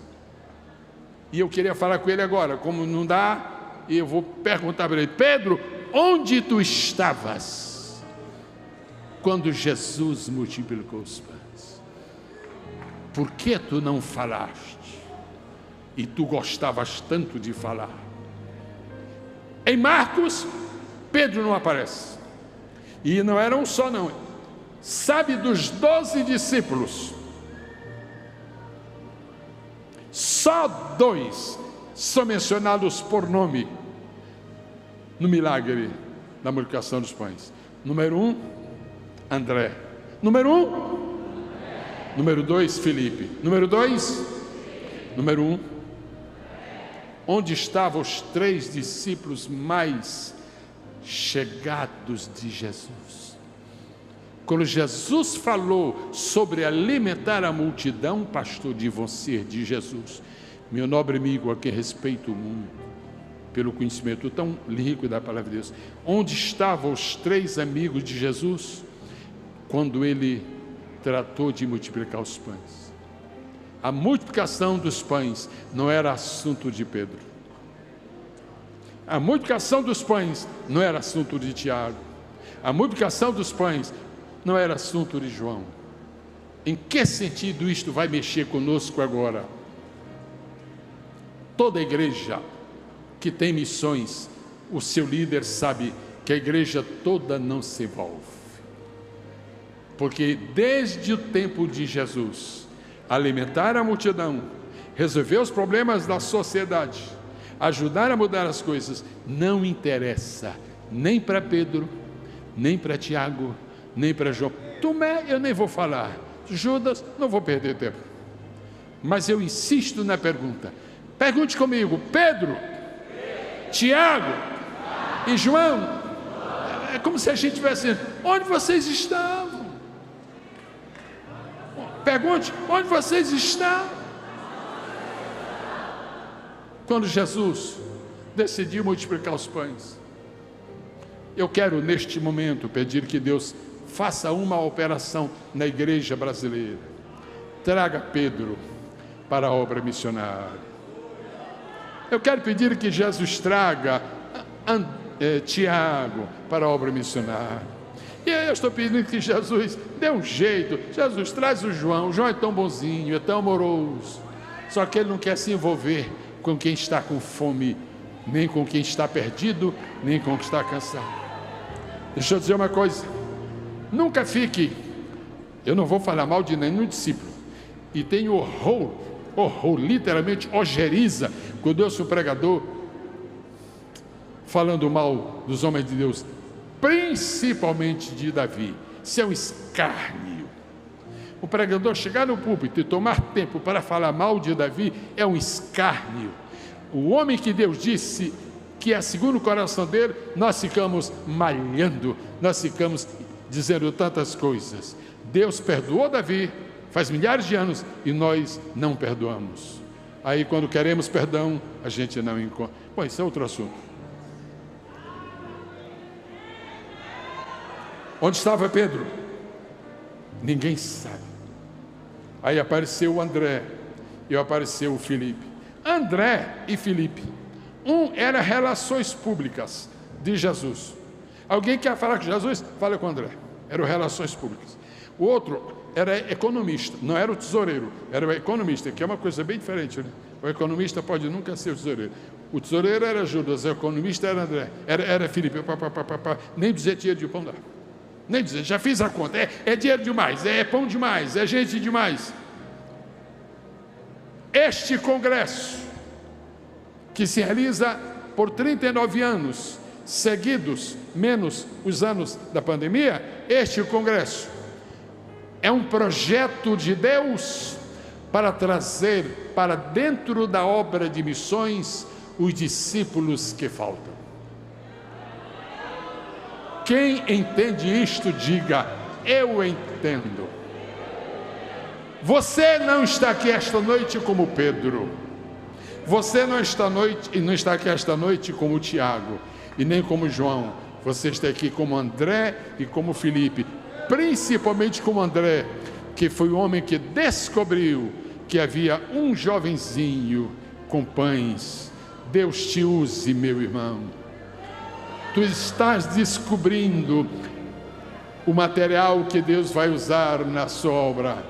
E eu queria falar com ele agora, como não dá, e eu vou perguntar para ele: Pedro, onde tu estavas quando Jesus multiplicou os pães? Por que tu não falaste? E tu gostavas tanto de falar. Em Marcos, Pedro não aparece. E não era um só não. Sabe, dos 12 discípulos, só 2 são mencionados por nome no milagre da multiplicação dos pães. Número 1, André. Número 1, número 2, Filipe. Número 2, número 1. Onde estavam os 3 discípulos mais chegados de Jesus? Quando Jesus falou sobre alimentar a multidão, pastor, de você, de Jesus, meu nobre amigo, a quem respeito o mundo, pelo conhecimento tão rico da palavra de Deus, onde estavam os 3 amigos de Jesus, quando ele tratou de multiplicar os pães? A multiplicação dos pães não era assunto de Pedro. A multiplicação dos pães não era assunto de Tiago. A multiplicação dos pães não era assunto de João. Em que sentido isto vai mexer conosco agora? Toda igreja que tem missões, o seu líder sabe que a igreja toda não se envolve. Porque desde o tempo de Jesus, alimentar a multidão, resolver os problemas da sociedade, ajudar a mudar as coisas, não interessa nem para Pedro, nem para Tiago, nem para João. Tomé, eu nem vou falar. Judas, não vou perder tempo. Mas eu insisto na pergunta. Pergunte comigo: Pedro, Tiago e João. É como se a gente tivesse: onde vocês estavam? Pergunte: onde vocês estavam? Quando Jesus decidiu multiplicar os pães. Eu quero, neste momento, pedir que Deus faça uma operação na igreja brasileira. Traga Pedro para a obra missionária. Eu quero pedir que Jesus traga Tiago para a obra missionária. E eu estou pedindo que Jesus dê um jeito. Jesus, traz o João. O João é tão bonzinho, é tão amoroso. Só que ele não quer se envolver com quem está com fome, nem com quem está perdido, nem com quem está cansado. Deixa eu dizer uma coisa. Nunca fique, eu não vou falar mal de nenhum discípulo. E tem horror, literalmente ojeriza, quando eu sou pregador falando mal dos homens de Deus, principalmente de Davi. Isso é um escárnio. O pregador chegar no púlpito e tomar tempo para falar mal de Davi é um escárnio. O homem que Deus disse que é segundo o coração dele, nós ficamos malhando, nós ficamos dizendo tantas coisas. Deus perdoou Davi faz milhares de anos e nós não perdoamos. Aí quando queremos perdão, a gente não encontra. Bom, isso é outro assunto. Onde estava Pedro? Ninguém sabe. Aí apareceu o André e apareceu o Filipe. André e Filipe. Um era relações públicas de Jesus. Alguém quer falar com Jesus? Fala com André. Eram relações públicas. O outro era economista, não era o tesoureiro, era o economista, que é uma coisa bem diferente, né? O economista pode nunca ser o tesoureiro. O tesoureiro era Judas, o economista era André, era Filipe. Nem dizer dinheiro de pão dá. Nem dizer, já fiz a conta, é dinheiro demais, é pão demais, é gente demais. Este congresso, que se realiza por 39 anos seguidos, menos os anos da pandemia, este congresso é um projeto de Deus para trazer para dentro da obra de missões os discípulos que faltam. Quem entende isto, diga, eu entendo. Você não está aqui esta noite como Pedro. Você não está aqui esta noite como Tiago e nem como João. Você está aqui como André e como Filipe. Principalmente como André, que foi o homem que descobriu que havia um jovenzinho com pães. Deus te use, meu irmão. Tu estás descobrindo o material que Deus vai usar na sua obra.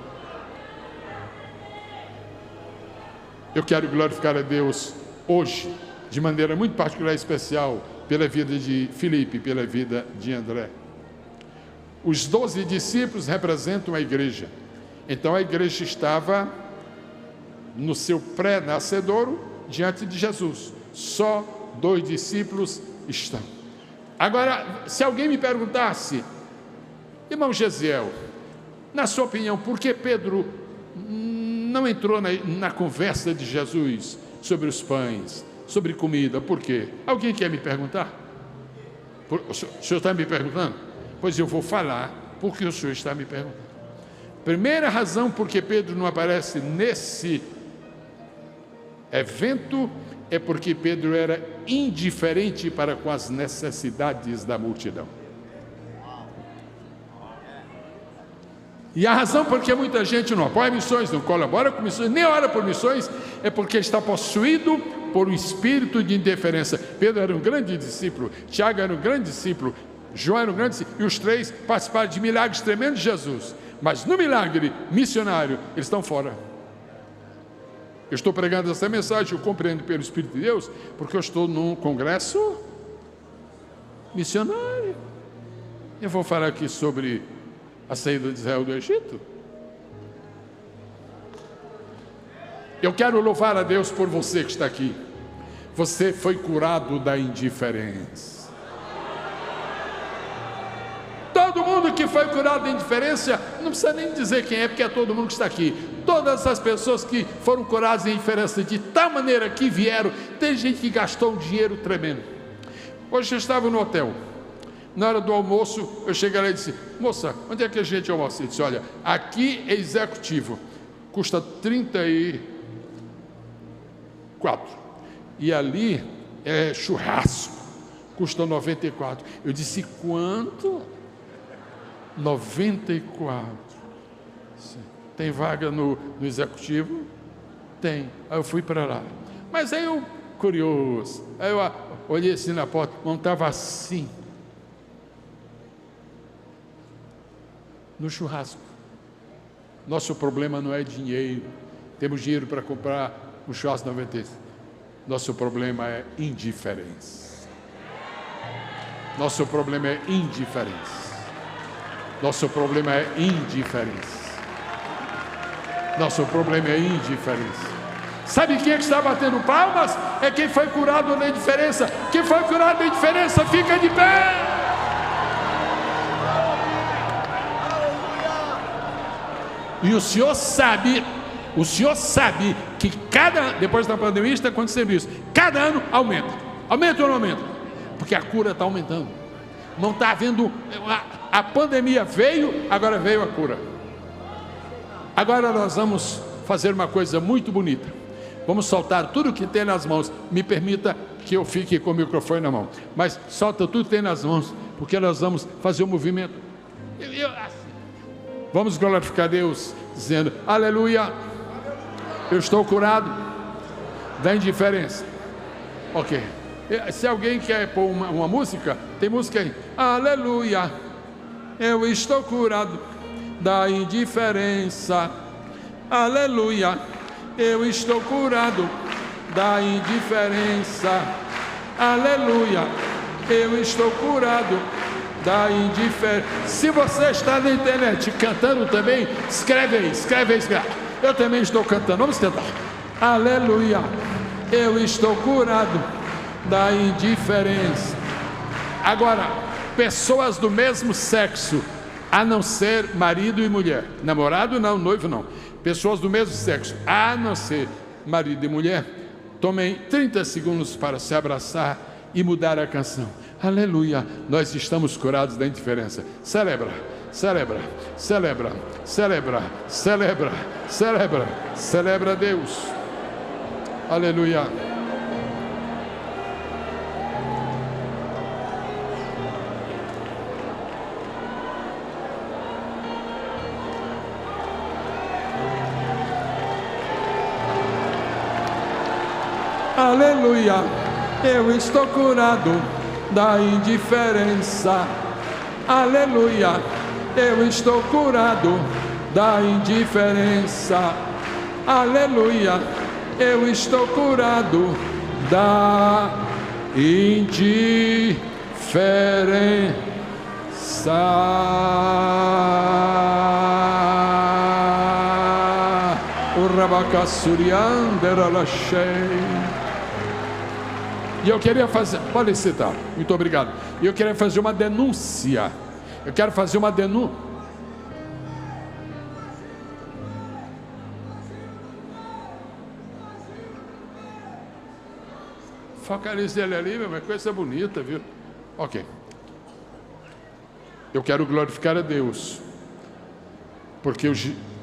Eu quero glorificar a Deus hoje, de maneira muito particular e especial, pela vida de Filipe, pela vida de André. Os 12 discípulos representam a igreja. Então a igreja estava no seu pré-nascedouro diante de Jesus. Só 2 discípulos estão. Agora, se alguém me perguntasse, irmão Gesiel, na sua opinião, por que Pedro não entrou na conversa de Jesus sobre os pães, sobre comida? Por quê? Alguém quer me perguntar? O senhor está me perguntando? Pois eu vou falar porque o senhor está me perguntando. Primeira razão por que Pedro não aparece nesse evento é porque Pedro era indiferente para com as necessidades da multidão. E a razão por que muita gente não apoia missões, não colabora com missões, nem ora por missões, é porque está possuído por um espírito de indiferença. Pedro era um grande discípulo, Tiago era um grande discípulo, João era um grande discípulo, e os 3 participaram de milagres tremendos de Jesus. Mas no milagre missionário, eles estão fora. Eu estou pregando essa mensagem, eu compreendo pelo Espírito de Deus, porque eu estou num congresso missionário. Eu vou falar aqui sobre a saída de Israel do Egito. Eu quero louvar a Deus por você que está aqui. Você foi curado da indiferença. Todo mundo que foi curado da indiferença, não precisa nem dizer quem é, porque é todo mundo que está aqui. Todas as pessoas que foram curadas da indiferença de tal maneira que vieram, tem gente que gastou um dinheiro tremendo. Hoje eu estava no hotel, na hora do almoço, eu cheguei lá e disse, moça, onde é que a gente almoça? Ele disse, olha, aqui é executivo, custa 34, e ali é churrasco, Custa 94. Eu disse, quanto? 94. Sim. Tem vaga no executivo? Tem. Aí eu fui para lá. Mas aí eu, curioso, aí eu olhei assim na porta, não estava assim. No churrasco. Nosso problema não é dinheiro. Temos dinheiro para comprar um churrasco 96. Nosso problema é indiferença. Nosso problema é indiferença. Nosso problema é indiferença. Nosso problema é indiferença. Sabe quem é que está batendo palmas? É quem foi curado na indiferença. Quem foi curado na indiferença, fica de pé. E o Senhor sabe que depois da pandemia está acontecendo isso, cada ano aumenta. Aumenta ou não aumenta? Porque a cura está aumentando. Não está havendo, a pandemia veio, agora veio a cura. Agora nós vamos fazer uma coisa muito bonita. Vamos soltar tudo que tem nas mãos. Me permita que eu fique com o microfone na mão. Mas solta tudo que tem nas mãos, porque nós vamos fazer um movimento. Vamos glorificar Deus, dizendo, aleluia, eu estou curado da indiferença. Ok. Se alguém quer pôr uma música, tem música aí. Aleluia, eu estou curado da indiferença. Aleluia, eu estou curado da indiferença. Aleluia, eu estou curado da indiferença. Se você está na internet cantando também, escreve aí. Eu também estou cantando, vamos tentar. Aleluia, eu estou curado da indiferença. Agora, pessoas do mesmo sexo, a não ser marido e mulher, namorado não, noivo não, pessoas do mesmo sexo, a não ser marido e mulher, tomem 30 segundos para se abraçar e mudar a canção. Aleluia, nós estamos curados da indiferença. Celebra, celebra, celebra, celebra, celebra, celebra, celebra Deus. Aleluia. Aleluia, eu estou curado da indiferença. Aleluia, eu estou curado da indiferença. Aleluia, eu estou curado da indiferença. O rabacassuriander alachei. E eu queria fazer, pode citar, muito obrigado. E eu queria fazer uma denúncia. Eu quero fazer uma denúncia. Focalize ele ali, uma coisa bonita, viu? Ok. Eu quero glorificar a Deus, porque o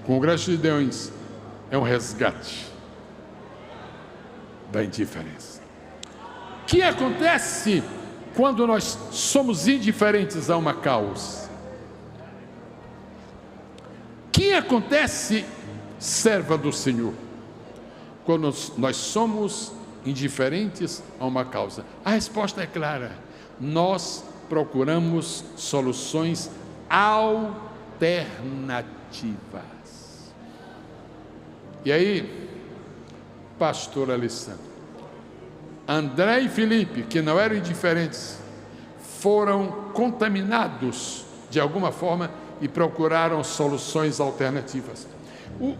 Congresso de Deus é um resgate da indiferença. O que acontece quando nós somos indiferentes a uma causa? O que acontece, serva do Senhor, quando nós somos indiferentes a uma causa? A resposta é clara. Nós procuramos soluções alternativas. E aí, pastor Alessandro, André e Felipe, que não eram indiferentes, foram contaminados de alguma forma e procuraram soluções alternativas.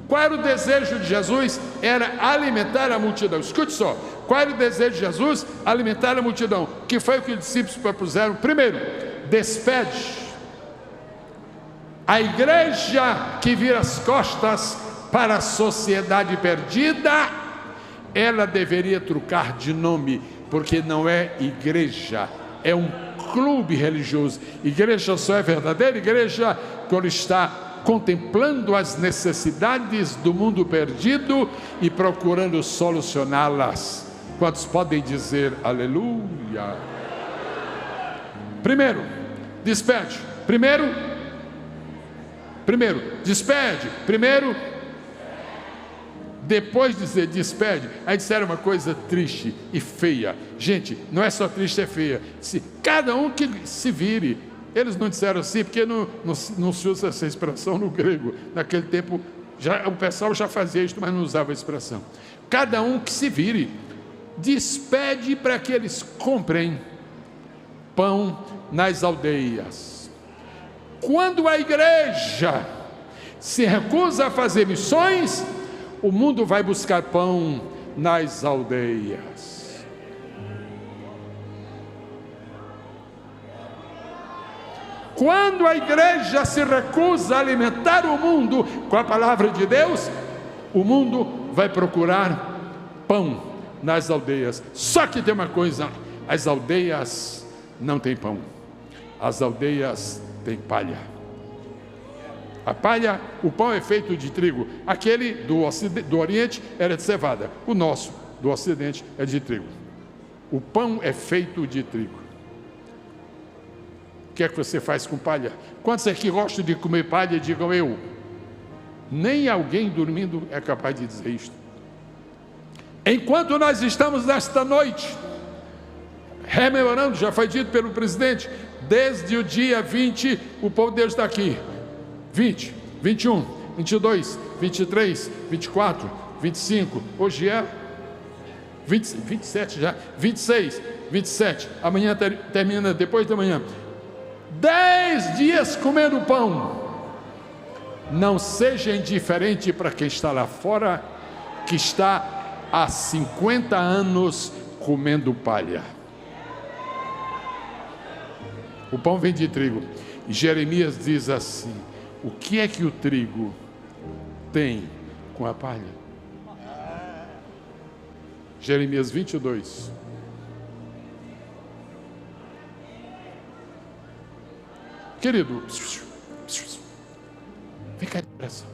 Qual era o desejo de Jesus? Era alimentar a multidão. Escute só, qual era o desejo de Jesus? Alimentar a multidão. O que foi o que os discípulos propuseram? Primeiro, despede. A igreja que vira as costas para a sociedade perdida, ela deveria trocar de nome, porque não é igreja, é um clube religioso. Igreja só é verdadeira igreja quando está contemplando as necessidades do mundo perdido e procurando solucioná-las. Quantos podem dizer aleluia? Primeiro, despede. Primeiro, despede. Primeiro, depois de dizer despede, aí disseram uma coisa triste e feia. Gente, não é só triste, é feia. Cada um que se vire. Eles não disseram assim, porque não se usa essa expressão no grego. Naquele tempo, o pessoal já fazia isso, mas não usava a expressão. Cada um que se vire. Despede para que eles comprem pão nas aldeias. Quando a igreja se recusa a fazer missões, o mundo vai buscar pão nas aldeias. Quando a igreja se recusa a alimentar o mundo com a palavra de Deus, o mundo vai procurar pão nas aldeias. Só que tem uma coisa: as aldeias não têm pão, as aldeias têm palha. A palha, o pão é feito de trigo. Aquele do Oriente era de cevada. O nosso, do Ocidente, é de trigo. O pão é feito de trigo. O que é que você faz com palha? Quantos aqui gostam de comer palha? Digam eu. Nem alguém dormindo é capaz de dizer isto. Enquanto nós estamos nesta noite rememorando, já foi dito pelo presidente, desde o dia 20, o povo de Deus está aqui. 20, 21, 22, 23, 24, 25, hoje é 27 já, 26, 27, amanhã termina, depois da manhã, 10 dias comendo pão. Não seja indiferente para quem está lá fora, que está há 50 anos comendo palha. O pão vem de trigo. E Jeremias diz assim: o que é que o trigo tem com a palha? Jeremias 22. Querido, vem cá depressa.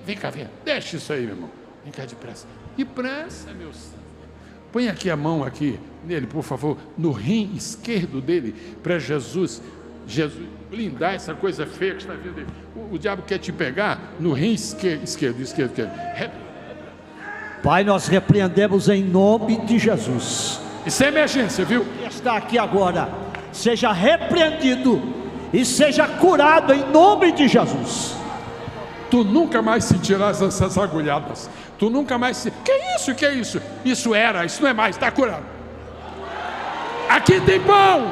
Vem cá, vem. Deixa isso aí, meu irmão. Vem cá depressa. Depressa, meu santo. Põe aqui a mão aqui nele, por favor, no rim esquerdo dele, para Jesus blindar essa coisa feia que está vindo dele. O diabo quer te pegar no rim esquerdo. Pai, nós repreendemos em nome de Jesus. Isso é emergência, viu? Está aqui agora, seja repreendido e seja curado em nome de Jesus. Tu nunca mais sentirás essas agulhadas. Tu nunca mais se... Que é isso? Que é isso? Isso não é mais, está curado. Aqui tem pão.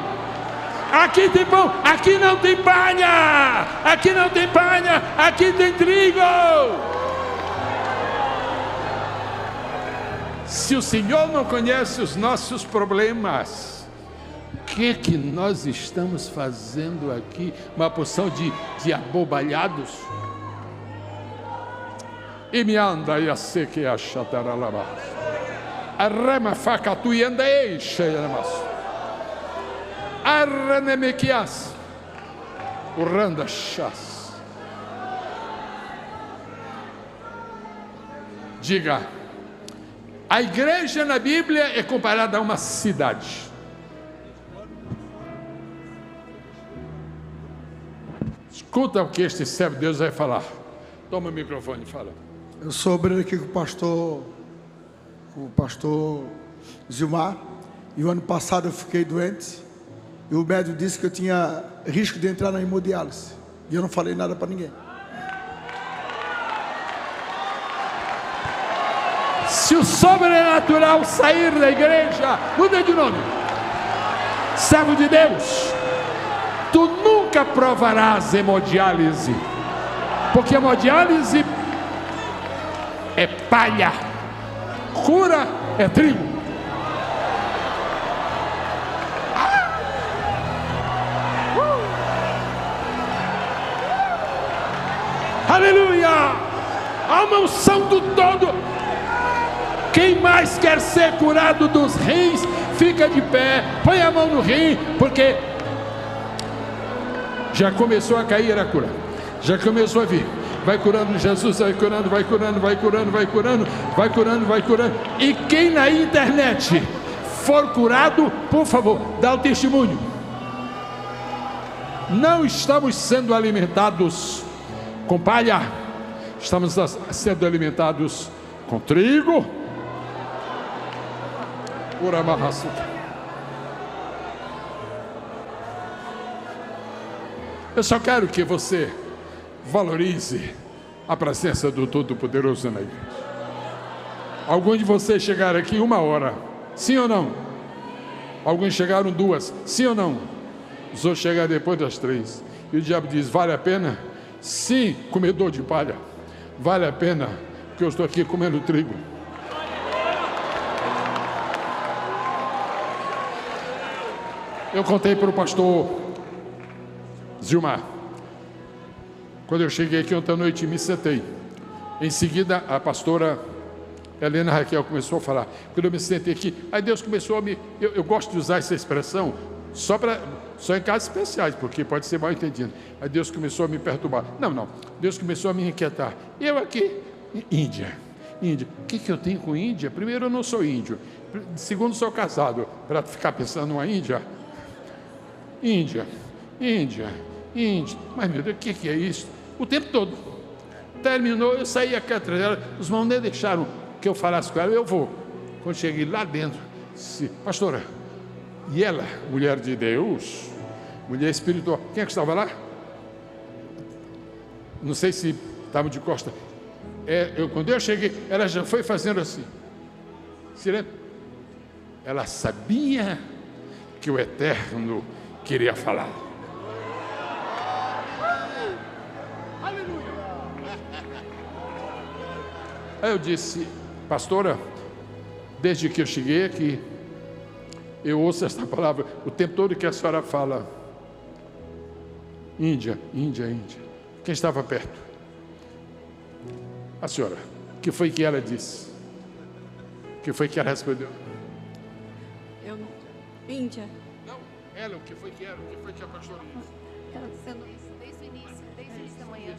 Aqui tem pão. Aqui não tem palha. Aqui não tem palha. Aqui tem trigo. Se o Senhor não conhece os nossos problemas, o que nós estamos fazendo aqui? Uma porção de abobalhados? E me anda e a seque a chataralaba. A rema faca tu e anda e cheia de maço. A renemequias. O randa chas. Diga. A igreja na Bíblia é comparada a uma cidade. Escuta o que este servo de Deus vai falar. Toma o microfone e fala. Eu sou obreiro aqui com o pastor Zilmar, e o ano passado eu fiquei doente, e o médico disse que eu tinha risco de entrar na hemodiálise, e eu não falei nada para ninguém. Se o sobrenatural sair da igreja, muda de nome. Servo de Deus, tu nunca provarás hemodiálise, porque hemodiálise é palha, cura é trigo. Aleluia! A unção do todo. Quem mais quer ser curado dos rins, fica de pé, põe a mão no rim, porque já começou a cair a cura, já começou a vir. Vai curando, Jesus vai curando, vai curando, vai curando, vai curando, vai curando, vai curando. E quem na internet for curado, por favor, dá o testemunho. Não estamos sendo alimentados com palha, estamos sendo alimentados com trigo. Eu só quero que você valorize a presença do Todo-Poderoso na igreja. Alguns de vocês chegaram aqui 1 hora, sim ou não? Alguns chegaram 2, sim ou não? Os outros chegaram depois das 3. E o diabo diz: vale a pena? Sim, comedor de palha. Vale a pena, porque eu estou aqui comendo trigo. Eu contei para o pastor Zilmar. Quando eu cheguei aqui ontem à noite, me sentei. Em seguida, a pastora Helena Raquel começou a falar. Quando eu me sentei aqui, aí Deus começou a me... Eu gosto de usar essa expressão só em casos especiais, porque pode ser mal entendido. Aí Deus começou a me perturbar. Não. Deus começou a me inquietar. Eu aqui, Índia. O que eu tenho com Índia? Primeiro, eu não sou índio. Segundo, sou casado. Para ficar pensando numa Índia. Índia. Mas, meu Deus, o que é isso? O tempo todo. Terminou, eu saí aqui atrás dela. Os irmãos nem deixaram que eu falasse com ela. Eu vou. Quando cheguei lá dentro, disse: pastora, e ela, mulher de Deus, mulher espiritual, quem é que estava lá? Não sei se estava de costa. Quando eu cheguei, ela já foi fazendo assim. Se lembra? Ela sabia que o Eterno queria falar. Aleluia. Aí eu disse: pastora, desde que eu cheguei aqui, eu ouço esta palavra o tempo todo que a senhora fala. Índia. Quem estava perto? A senhora. O que foi que ela disse? O que foi que ela respondeu? Eu não. Índia. Não, ela, o que foi que era? O que foi que a pastora disse? Desde o início da manhã.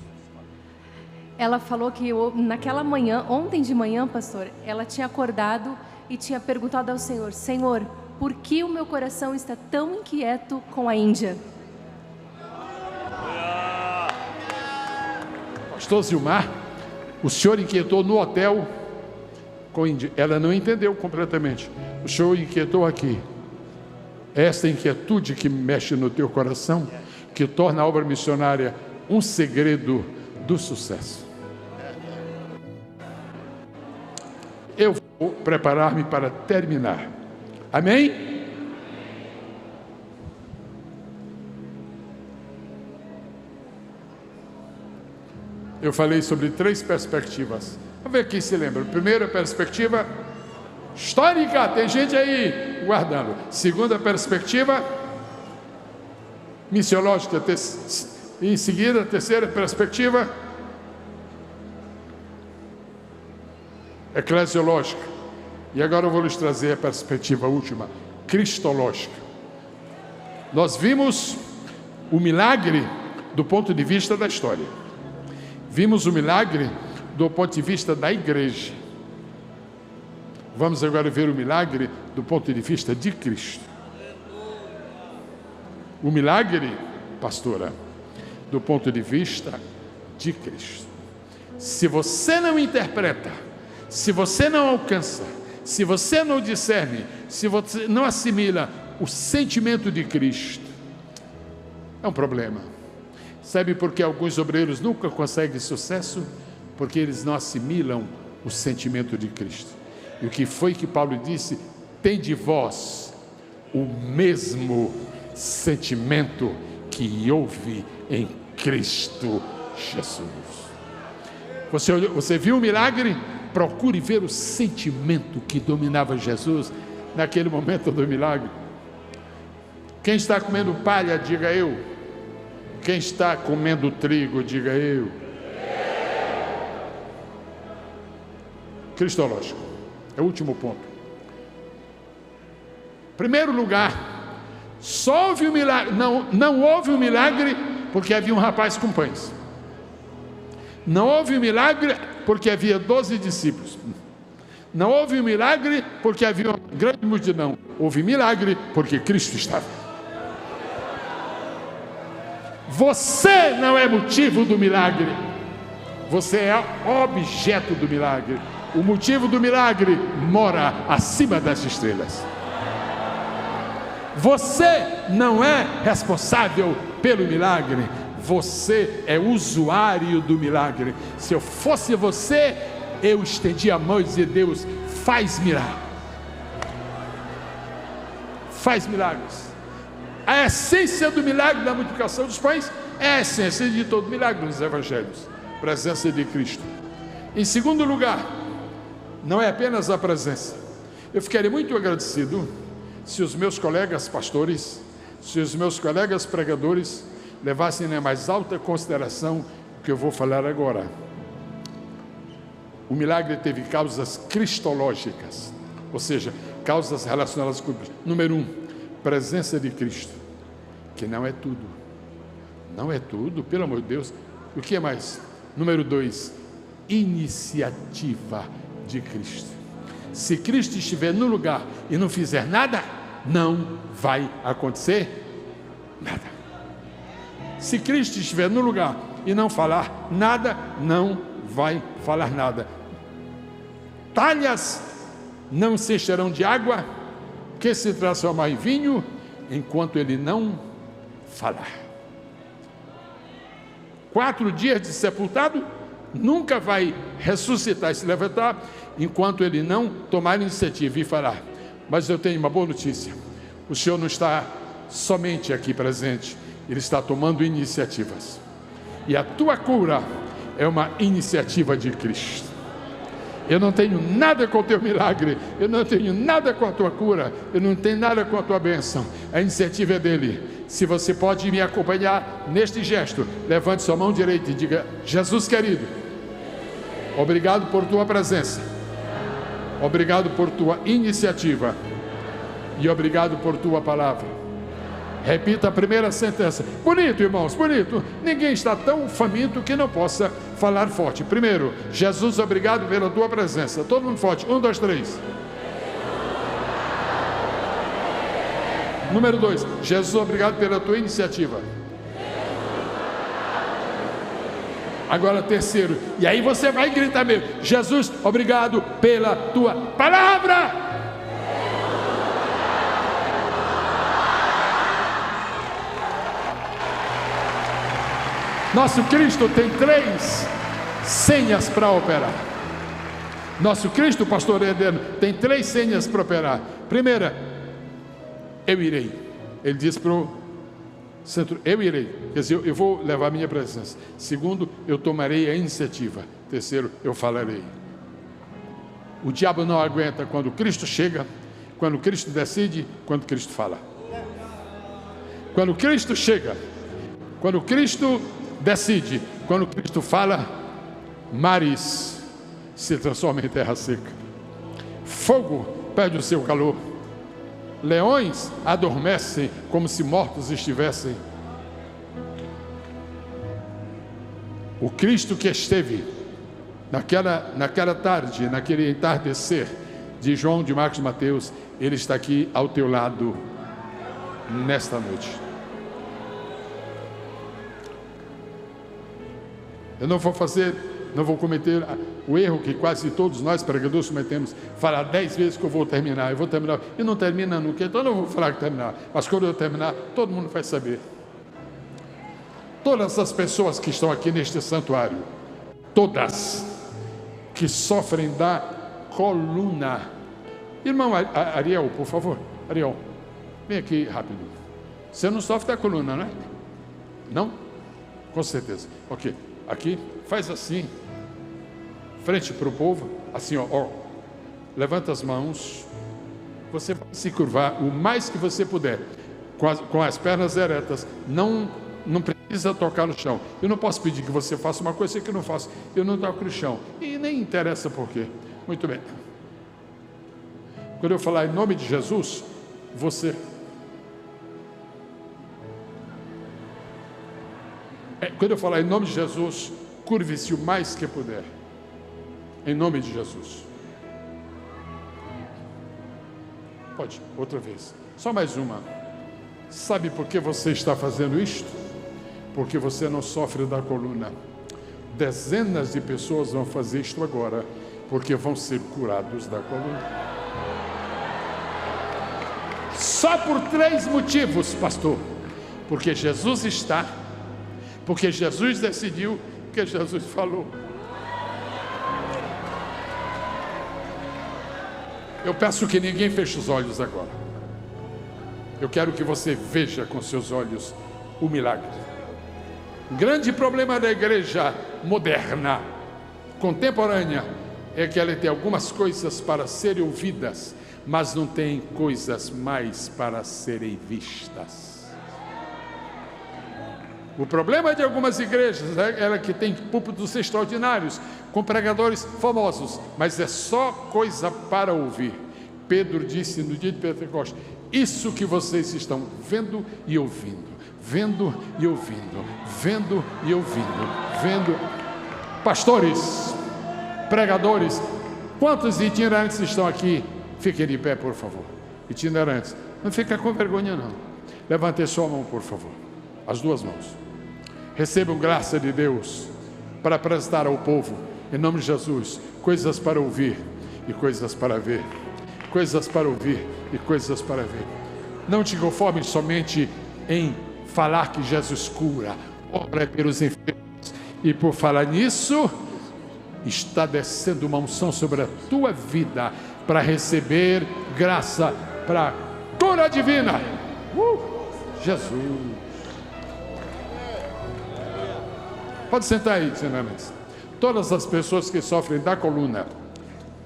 Ela falou que naquela manhã, ontem de manhã, pastor, ela tinha acordado e tinha perguntado ao Senhor: Senhor, por que o meu coração está tão inquieto com a Índia? Pastor Zilmar, o senhor inquietou no hotel com a Índia. Ela não entendeu completamente. O senhor inquietou aqui. Esta inquietude que mexe no teu coração, que torna a obra missionária um segredo do sucesso. Eu vou preparar-me para terminar. Amém? Eu falei sobre 3 perspectivas. Vamos ver quem se lembra. Primeira perspectiva histórica, tem gente aí guardando. Segunda perspectiva missiológica. Em seguida, a terceira perspectiva eclesiológica. E agora eu vou lhes trazer a perspectiva última, cristológica. Nós vimos o milagre do ponto de vista da história. Vimos o milagre do ponto de vista da igreja. Vamos agora ver o milagre do ponto de vista de Cristo. O milagre, pastora, do ponto de vista de Cristo. Se você não interpreta, se você não alcança, se você não discerne, se você não assimila o sentimento de Cristo, é um problema. Sabe por que alguns obreiros nunca conseguem sucesso? Porque eles não assimilam o sentimento de Cristo. E o que foi que Paulo disse? Tem de vós o mesmo sentimento que houve em Cristo Jesus. Você viu o milagre? Procure ver o sentimento que dominava Jesus naquele momento do milagre. Quem está comendo palha, diga eu. Quem está comendo trigo, diga eu. Cristológico. É o último ponto. Primeiro lugar, só houve um milagre. Não houve um milagre porque havia um rapaz com pães. Não houve um milagre porque havia 12 discípulos. Não houve um milagre porque havia uma grande multidão. Houve milagre porque Cristo estava. Você não é motivo do milagre. Você é objeto do milagre. O motivo do milagre mora acima das estrelas. Você não é responsável pelo milagre. Você é usuário do milagre. Se eu fosse você, eu estendia a mão e dizia: Deus, faz milagre. Faz milagres. A essência do milagre da multiplicação dos pães é a essência de todo milagre nos evangelhos. Presença de Cristo. Em segundo lugar, não é apenas a presença. Eu ficaria muito agradecido se os meus colegas pastores, se os meus colegas pregadores levassem na mais alta consideração o que eu vou falar agora. O milagre teve causas cristológicas, ou seja, causas relacionadas com Cristo. Número 1, presença de Cristo, que não é tudo. Não é tudo, pelo amor de Deus. O que é mais? Número 2, iniciativa de Cristo. Se Cristo estiver no lugar e não fizer nada, não vai acontecer nada. Se Cristo estiver no lugar e não falar nada, não vai falar nada. Talhas não se encherão de água, que se transformar em vinho, enquanto ele não falar. 4 dias de sepultado, nunca vai ressuscitar e se levantar, enquanto ele não tomar iniciativa e falar. Mas eu tenho uma boa notícia: o Senhor não está somente aqui presente, Ele está tomando iniciativas. E a tua cura é uma iniciativa de Cristo. Eu não tenho nada com o teu milagre, eu não tenho nada com a tua cura, eu não tenho nada com a tua bênção. A iniciativa é dele. Se você pode me acompanhar neste gesto, levante sua mão direita e diga: Jesus querido, obrigado por tua presença, obrigado por tua iniciativa e obrigado por tua palavra. Repita a primeira sentença. Bonito, irmãos, bonito. Ninguém está tão faminto que não possa falar forte. Primeiro, Jesus, obrigado pela tua presença. Todo mundo forte. 1, 2, 3. Número 2, Jesus, obrigado pela tua iniciativa. Agora terceiro, e aí você vai gritar mesmo: Jesus, obrigado pela tua palavra. Nosso Cristo tem 3 senhas para operar. Nosso Cristo, pastor Edeno, tem 3 senhas para operar. Primeira, eu irei. Ele diz para o centro: eu irei. Quer dizer, eu vou levar a minha presença. Segundo, eu tomarei a iniciativa. Terceiro, eu falarei. O diabo não aguenta quando Cristo chega, quando Cristo decide, quando Cristo fala. Quando Cristo chega, quando Cristo decide, quando Cristo fala, mares se transformam em terra seca. Fogo perde o seu calor. Leões adormecem como se mortos estivessem. O Cristo que esteve naquela tarde, naquele entardecer de João, de Marcos e Mateus, Ele está aqui ao teu lado nesta noite. Eu não vou cometer o erro que quase todos nós pregadores cometemos, falar 10 vezes que eu vou terminar, e não termina nunca, então eu não vou falar que terminar, mas quando eu terminar, todo mundo vai saber. Todas as pessoas que estão aqui neste santuário, todas que sofrem da coluna. Irmão Ariel, por favor, Ariel, vem aqui rápido. Você não sofre da coluna, não é? Não? Com certeza. Ok. Aqui, faz assim, frente para o povo, assim, ó, levanta as mãos, você vai se curvar o mais que você puder, com as pernas eretas, não precisa tocar no chão. Eu não posso pedir que você faça uma coisa que eu não faço, eu não toco no chão, e nem interessa por quê. Muito bem. Quando eu falar em nome de Jesus, você... Quando eu falar em nome de Jesus, curve-se o mais que puder. Em nome de Jesus. Pode, outra vez. Só mais uma. Sabe por que você está fazendo isto? porque você não sofre da coluna. Dezenas de pessoas vão fazer isto agora, porque vão ser curados da coluna. Só por 3 motivos, pastor. Porque Jesus está, porque Jesus decidiu, porque Jesus falou. Eu peço que ninguém feche os olhos agora. Eu quero que você veja com seus olhos o milagre. O grande problema da igreja moderna, contemporânea, é que ela tem algumas coisas para serem ouvidas, mas não tem coisas mais para serem vistas. O problema de algumas igrejas é que tem púlpitos extraordinários, com pregadores famosos, mas é só coisa para ouvir. Pedro disse no dia de Pentecostes: isso que vocês estão vendo e ouvindo, vendo e ouvindo, vendo e ouvindo, vendo. Pastores, pregadores, quantos itinerantes estão aqui? Fiquem de pé, por favor. Itinerantes, não fica com vergonha não. Levante sua mão, por favor, as 2 mãos. Recebam graça de Deus para apresentar ao povo, em nome de Jesus, coisas para ouvir e coisas para ver. Coisas para ouvir e coisas para ver. Não te conformes somente em falar que Jesus cura, ora pelos enfermos. E por falar nisso, está descendo uma unção sobre a tua vida para receber graça para cura divina. Jesus. Pode sentar aí, senhores. Todas as pessoas que sofrem da coluna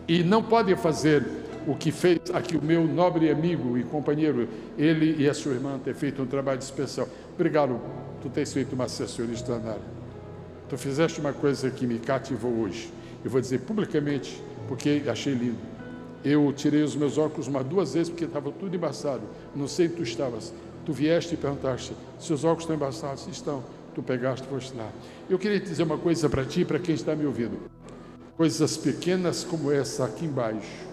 e não podem fazer o que fez aqui o meu nobre amigo e companheiro, ele e a sua irmã, ter feito um trabalho especial. Obrigado, tu tens feito uma assessoria extraordinária. Tu fizeste uma coisa que me cativou hoje. Eu vou dizer publicamente, porque achei lindo. Eu tirei os meus óculos umas 2 vezes, porque estava tudo embaçado. Não sei onde tu estavas. Tu vieste e perguntaste: seus óculos estão embaçados? Estão. Tu pegaste e foste lá. Eu queria dizer uma coisa para ti e para quem está me ouvindo. Coisas pequenas como essa aqui embaixo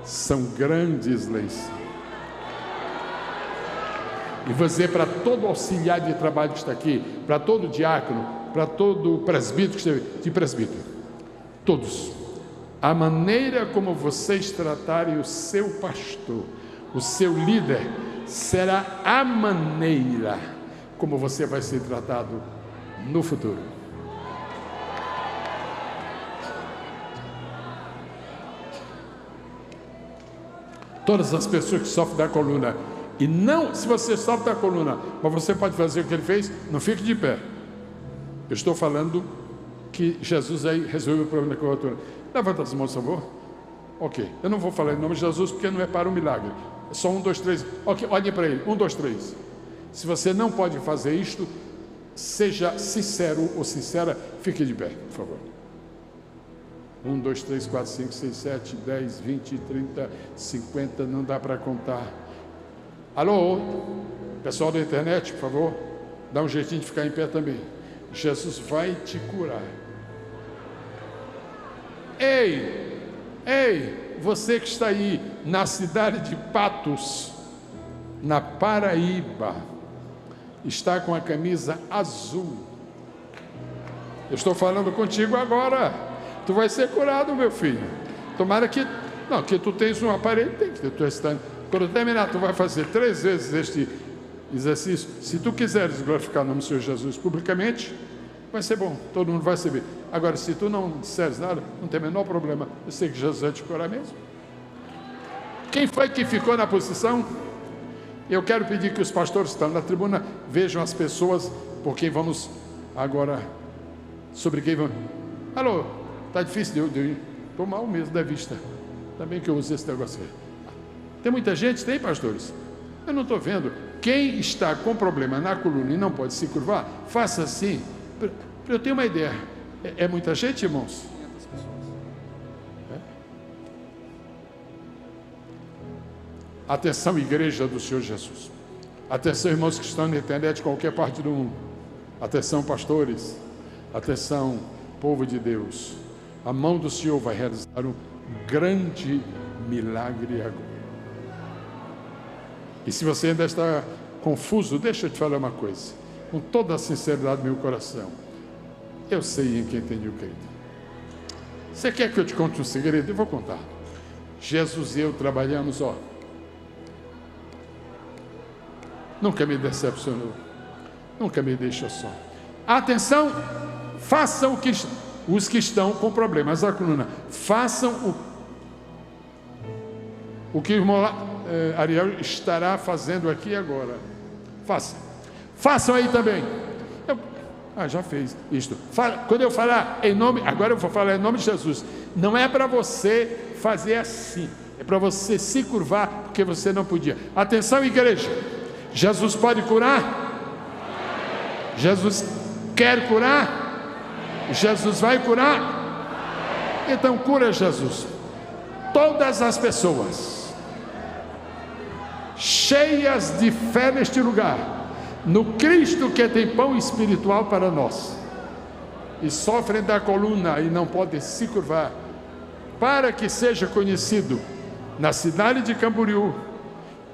são grandes leis. E vou dizer para todo auxiliar de trabalho que está aqui, para todo diácono, para todo presbítero que esteve, de presbítero, todos, a maneira como vocês tratarem o seu pastor, o seu líder, será a maneira como você vai ser tratado no futuro. Todas as pessoas que sofrem da coluna, e não, se você sofre da coluna, mas você pode fazer o que ele fez, não fique de pé. Eu estou falando que Jesus aí resolveu o problema da coluna. Levanta as mãos, por favor. Ok, eu não vou falar em nome de Jesus, porque não é para o milagre. É só 1, 2, 3. Ok, olhe para ele. 1, 2, 3. Se você não pode fazer isto, seja sincero ou sincera, fique de pé, por favor. 1, 2, 3, 4, 5, 6, 7, 10, 20, 30, 50, não dá para contar. Alô, pessoal da internet, por favor, dá um jeitinho de ficar em pé também. Jesus vai te curar. Ei, você que está aí na cidade de Patos, na Paraíba, está com a camisa azul. Eu estou falando contigo agora. Tu vai ser curado, meu filho. Tomara que... Não, que tu tens um aparelho, tem que ter. Quando terminar, tu vai fazer 3 vezes este exercício. Se tu quiseres glorificar o nome do Senhor Jesus publicamente, vai ser bom, todo mundo vai saber. Agora, se tu não disseres nada, não tem o menor problema. Eu sei que Jesus vai te curar mesmo. Quem foi que ficou na posição? Eu quero pedir que os pastores que estão na tribuna vejam as pessoas por quem vamos agora, sobre quem vamos. Alô, está difícil de ir. Estou mal mesmo da vista. Ainda bem que eu usei esse negócio aí. Tem muita gente? Tem, pastores? Eu não estou vendo. Quem está com problema na coluna e não pode se curvar, faça assim. Eu tenho uma ideia. É muita gente, irmãos? 500 pessoas. Atenção, igreja do Senhor Jesus. Atenção, irmãos que estão na internet em qualquer parte do mundo. Atenção, pastores. Atenção, povo de Deus. A mão do Senhor vai realizar um grande milagre agora. E se você ainda está confuso, deixa eu te falar uma coisa, com toda a sinceridade do meu coração, eu sei em quem tenho crido. Você quer que eu te conte um segredo? Eu vou contar. Jesus e eu trabalhamos, nunca me decepcionou, nunca me deixou só. Atenção, façam os que estão com problemas, a coluna, façam o que o irmão Ariel estará fazendo aqui agora. Façam aí também. Já fez isto. Quando eu falar em nome, agora eu vou falar em nome de Jesus. Não é para você fazer assim, é para você se curvar, porque você não podia. Atenção, igreja. Jesus pode curar? Jesus quer curar? Jesus vai curar? Então cura, Jesus. Todas as pessoas cheias de fé neste lugar, no Cristo que tem pão espiritual para nós, e sofrem da coluna e não podem se curvar, para que seja conhecido na cidade de Camboriú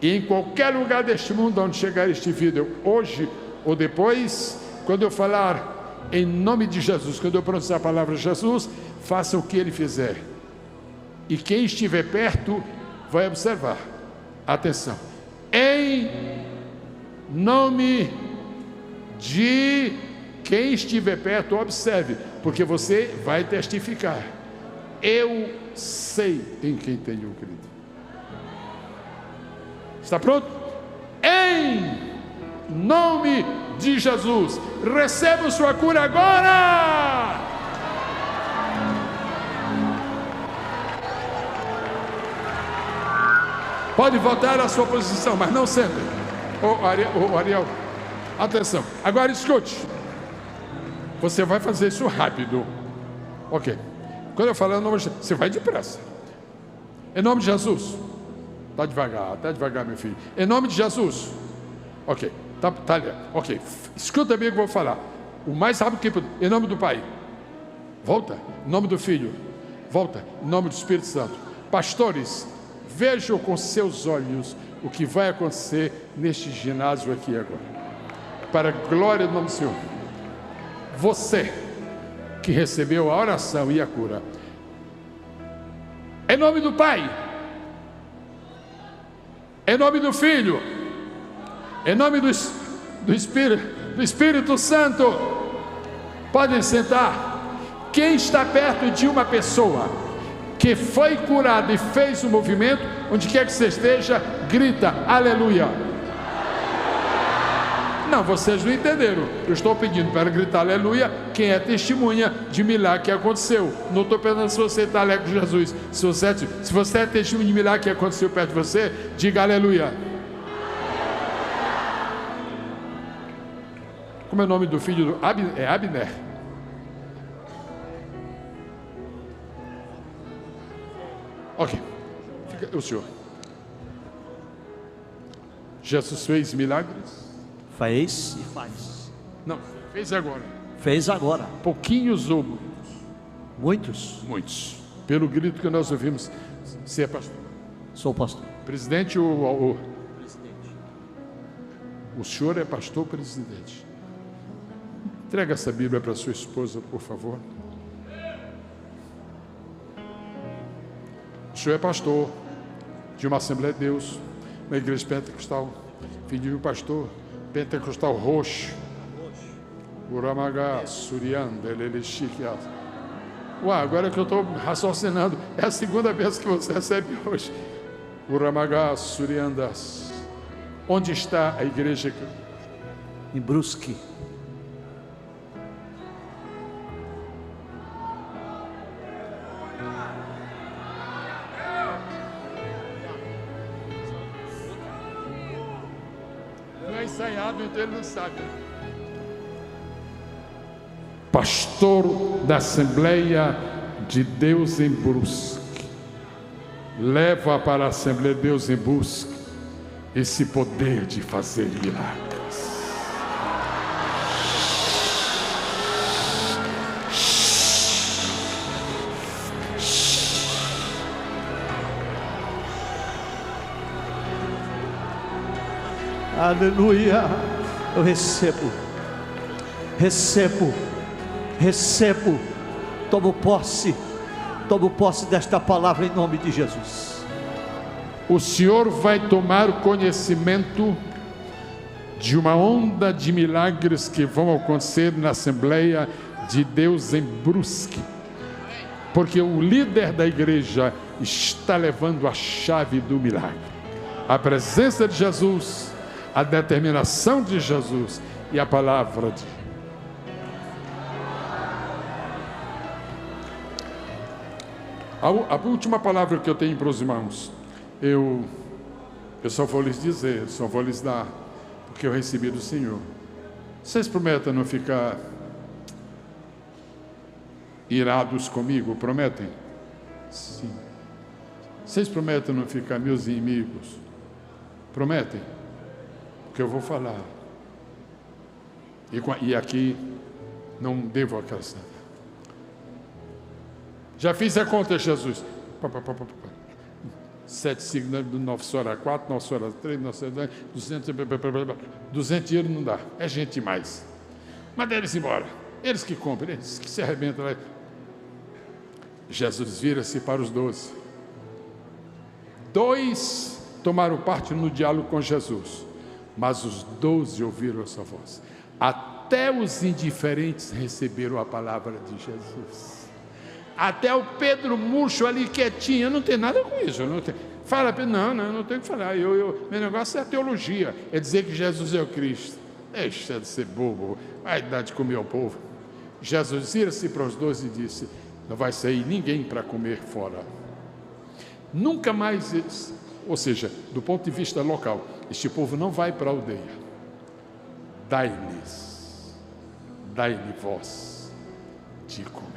e em qualquer lugar deste mundo onde chegar este vídeo, hoje ou depois, quando eu falar em nome de Jesus, quando eu pronunciar a palavra Jesus, faça o que ele fizer, e quem estiver perto vai observar. Atenção, em nome de quem estiver perto, observe, porque você vai testificar. Eu sei em quem tenho crido. Está pronto? Em nome de Jesus, receba sua cura agora! Pode voltar à sua posição, mas não sentem. Ariel, atenção. Agora escute. Você vai fazer isso rápido. Ok. Quando eu falar em nome de Jesus, você vai depressa. Em nome de Jesus. Tá devagar, meu filho. Em nome de Jesus. Ok. Tá ali. Ok. Escuta bem o que eu vou falar. O mais rápido que puder. Em nome do Pai. Volta. Em nome do Filho. Volta. Em nome do Espírito Santo. Pastores, vejam com seus olhos o que vai acontecer neste ginásio aqui agora. Para a glória do nome do Senhor. Você que recebeu a oração e a cura. Em nome do Pai. Em nome do Filho. Em nome do Espírito Santo. Podem sentar. Quem está perto de uma pessoa que foi curada e fez o movimento, onde quer que você esteja, grita, aleluia. Não, vocês não entenderam. Eu estou pedindo para gritar aleluia quem é testemunha de milagre que aconteceu. Não estou perguntando se você está alegre com Jesus. Se você é testemunha de milagre que aconteceu perto de você, diga aleluia. Como é o nome do filho do Abner? Ok, fica o senhor. Jesus fez milagres? Fez e faz. Não, fez agora. Fez agora. Pouquinhos ou muitos? Muitos. Pelo grito que nós ouvimos. Você é pastor? Sou pastor. Presidente ou... Presidente. O senhor é pastor presidente. Entrega essa Bíblia para sua esposa, por favor. O senhor é pastor de uma Assembleia de Deus, uma igreja pentecostal, filho de um pastor pentecostal roxo. Uramagá, Surianda, Lelechiquiá. Agora que eu estou raciocinando, é a segunda vez que você recebe hoje. Uramagá, Suriandas. Onde está a igreja? Em Brusque. Ensaiado, então ele não sabe. Pastor da Assembleia de Deus em Brusque, leva para a Assembleia de Deus em Brusque esse poder de fazer milagres. Aleluia. Eu recebo. Tomo posse desta palavra em nome de Jesus. O Senhor vai tomar conhecimento de uma onda de milagres que vão acontecer na Assembleia de Deus em Brusque, porque o líder da igreja está levando a chave do milagre. A presença de Jesus, a determinação de Jesus e a palavra de a última palavra que eu tenho para os irmãos, eu só vou lhes dizer, só vou lhes dar, porque eu recebi do Senhor. Vocês prometem não ficar irados comigo? Prometem? Sim. Vocês prometem não ficar meus inimigos? Prometem? Porque eu vou falar. E aqui não devo acrescentar. Já fiz a conta, Jesus. 7 signos, 9 horas 4, 9 horas 3, 9 horas 200 dinheiro não dá. É gente demais. Manda eles embora. Eles que comprem, eles que se arrebentam lá. Jesus vira-se para os 12. 2 tomaram parte no diálogo com Jesus, mas os 12 ouviram a sua voz. Até os indiferentes receberam a palavra de Jesus. Até o Pedro murcho ali quietinho, não tem nada com isso. Não tem. Fala, não tenho que falar. Meu negócio é a teologia, é dizer que Jesus é o Cristo. Deixa de ser bobo, vai dar de comer ao povo. Jesus vira-se para os 12 e disse: não vai sair ninguém para comer fora. Nunca mais, ou seja, do ponto de vista local, este povo não vai para a aldeia. Dai-lhe voz de comer.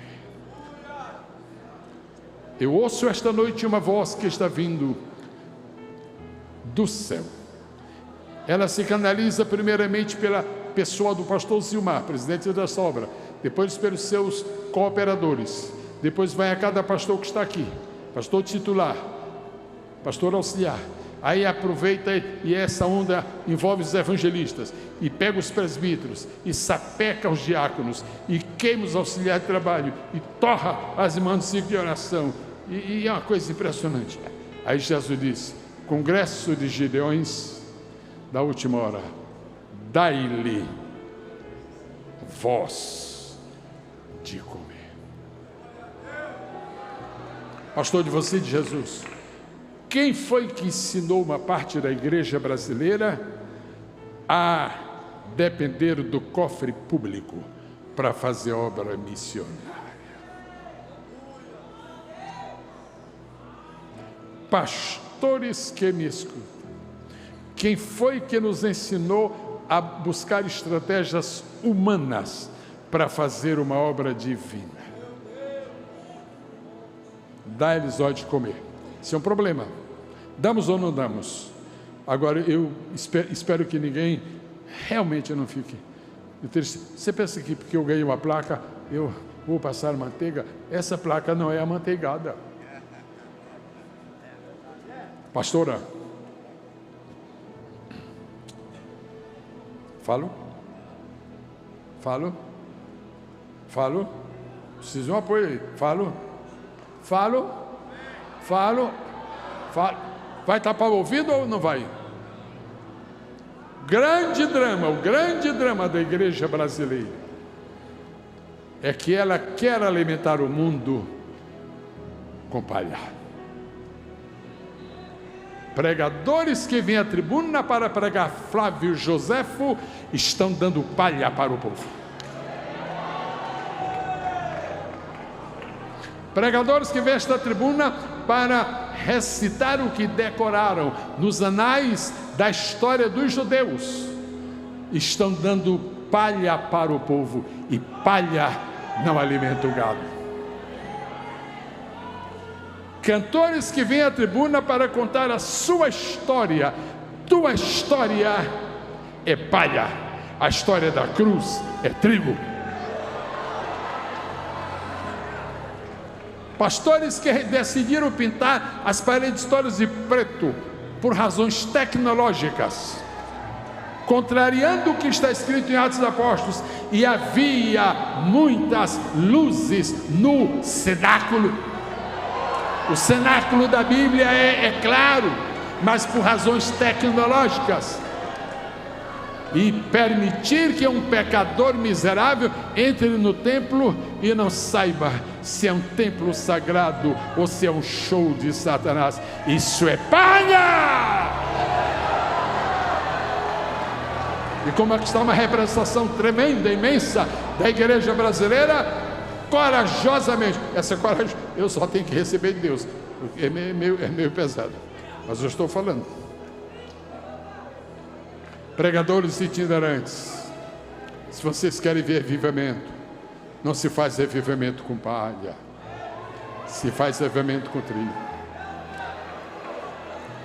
Eu ouço esta noite uma voz que está vindo do céu. Ela se canaliza primeiramente pela pessoa do pastor Zilmar, presidente da obra, depois pelos seus cooperadores, depois vai a cada pastor que está aqui, pastor titular, pastor auxiliar. Aí aproveita e essa onda envolve os evangelistas, e pega os presbíteros, e sapeca os diáconos, e queima os auxiliares de trabalho, e torra as irmãs do ciclo de oração, e é uma coisa impressionante. Aí Jesus disse: congresso de Gideões da última hora, dai-lhe voz de comer. Pastor de você, de Jesus, quem foi que ensinou uma parte da igreja brasileira a depender do cofre público para fazer obra missionária? Pastores que me escutam, quem foi que nos ensinou a buscar estratégias humanas para fazer uma obra divina? Dá-lhes hora de comer. Isso é um problema. Damos ou não damos? Agora, eu espero que ninguém realmente não fique triste. Você pensa que porque eu ganhei uma placa, eu vou passar manteiga? Essa placa não é amanteigada. Pastora, falo? Preciso de um apoio aí. Falo. Vai tapar o ouvido ou não vai? O grande drama da igreja brasileira é que ela quer alimentar o mundo com palha. Pregadores que vêm à tribuna para pregar Flávio Joséfo estão dando palha para o povo. Pregadores que vêm a esta tribuna para recitar o que decoraram nos anais da história dos judeus estão dando palha para o povo, e palha não alimenta o gado. Cantores que vêm à tribuna para contar a sua história. Tua história é palha, a história da cruz é trigo. Pastores que decidiram pintar as paredes todas de preto por razões tecnológicas. contrariando o que está escrito em Atos dos Apóstolos, e havia muitas luzes no cenáculo. O cenáculo da Bíblia é claro, mas por razões tecnológicas. E permitir que um pecador miserável entre no templo e não saiba se é um templo sagrado ou se é um show de Satanás. Isso é palha! E como é que está uma representação tremenda, imensa da igreja brasileira, corajosamente. Essa coragem eu só tenho que receber de Deus, porque é meio pesado, mas eu estou falando. Pregadores itinerantes, se vocês querem ver avivamento, não se faz avivamento com palha, se faz avivamento com trigo.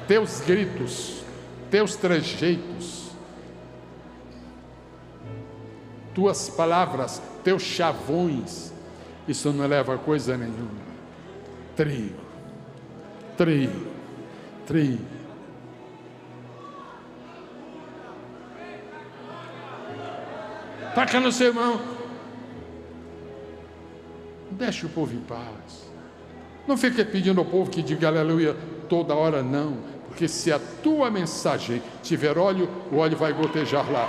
Teus gritos, teus trejeitos, tuas palavras, teus chavões, isso não leva a coisa nenhuma. Trigo, trigo, trigo. Taca no seu irmão. Deixa o povo em paz. Não fique pedindo ao povo que diga aleluia toda hora, não. Porque se a tua mensagem tiver óleo, o óleo vai gotejar lá.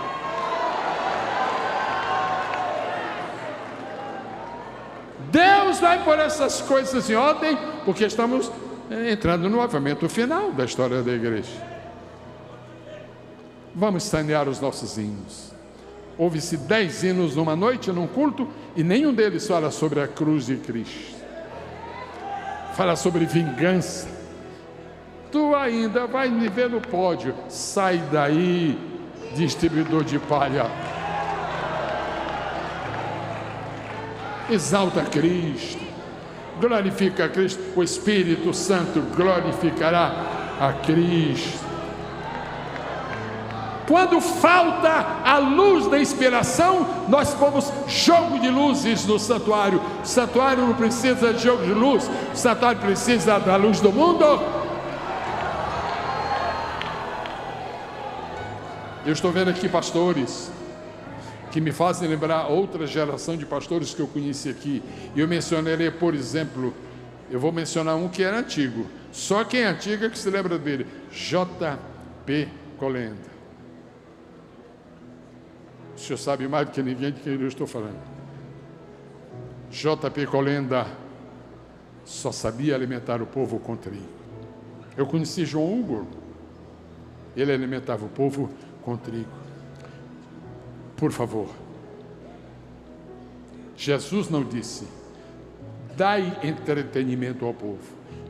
Deus vai pôr essas coisas em ordem, porque estamos entrando no avivamento final da história da igreja. Vamos sanear os nossos hinos. Houve-se 10 hinos numa noite, num culto, e nenhum deles fala sobre a cruz de Cristo. Fala sobre vingança. Tu ainda vai me ver no pódio. Sai daí, distribuidor de palha. Exalta Cristo. Glorifica a Cristo. O Espírito Santo glorificará a Cristo. Quando falta a luz da inspiração, nós pomos jogo de luzes no santuário. O santuário não precisa de jogo de luz, o santuário precisa da luz do mundo. Eu estou vendo aqui pastores que me fazem lembrar outra geração de pastores que eu conheci aqui. E eu mencionarei, por exemplo, eu vou mencionar um que era antigo. Só quem é antigo é que se lembra dele. J.P. Colenda. O senhor sabe mais do que ninguém de quem eu estou falando. J.P. Colenda só sabia alimentar o povo com trigo. Eu conheci João Hugo. Ele alimentava o povo com trigo. Por favor. Jesus não disse, dai entretenimento ao povo.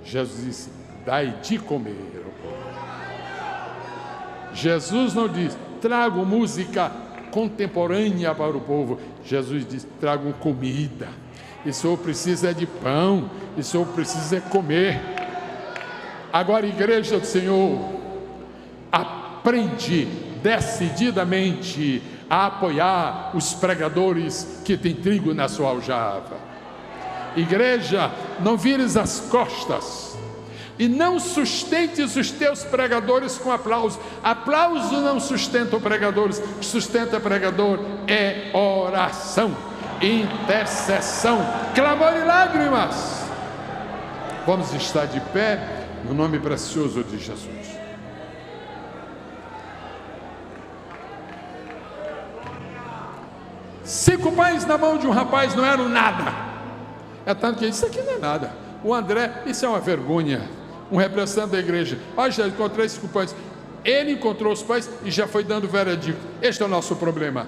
Jesus disse, dai de comer ao povo. Jesus não disse, trago música contemporânea para o povo. Jesus diz, tragam comida. E o senhor precisa de pão, e o senhor precisa comer. Agora, igreja do Senhor, aprende decididamente a apoiar os pregadores que têm trigo na sua aljava. Igreja, não vires as costas e não sustentes os teus pregadores com aplauso. Aplauso não sustenta o pregador. O que sustenta o pregador é oração, intercessão, clamor e lágrimas. Vamos estar de pé no nome precioso de Jesus. Cinco pães na mão de um rapaz não eram nada. É tanto que ele disse, isso aqui não é nada. O André, isso é uma vergonha. Um representante da igreja, já encontrei 5 pães. Ele encontrou os pães e já foi dando veredicto. Este é o nosso problema.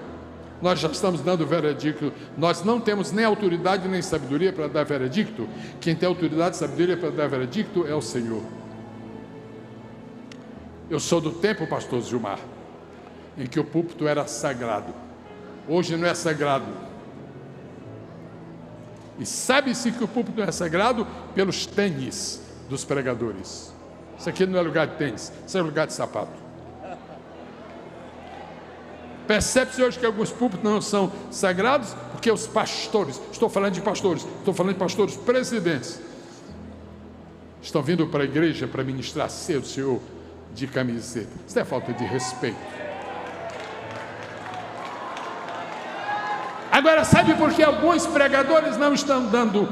Nós já estamos dando veredicto. Nós não temos nem autoridade nem sabedoria para dar veredicto. Quem tem autoridade e sabedoria para dar veredicto é o Senhor. Eu sou do tempo, pastor Gilmar, em que o púlpito era sagrado. Hoje não é sagrado. E sabe-se que o púlpito não é sagrado pelos tênis dos pregadores. Isso aqui não é lugar de tênis, isso é lugar de sapato. Percebe-se hoje que alguns púlpitos não são sagrados, porque os pastores, estou falando de pastores presidentes, estão vindo para a igreja para ministrar cedo, Senhor, de camiseta. Isso é falta de respeito. Agora, sabe por que alguns pregadores não estão dando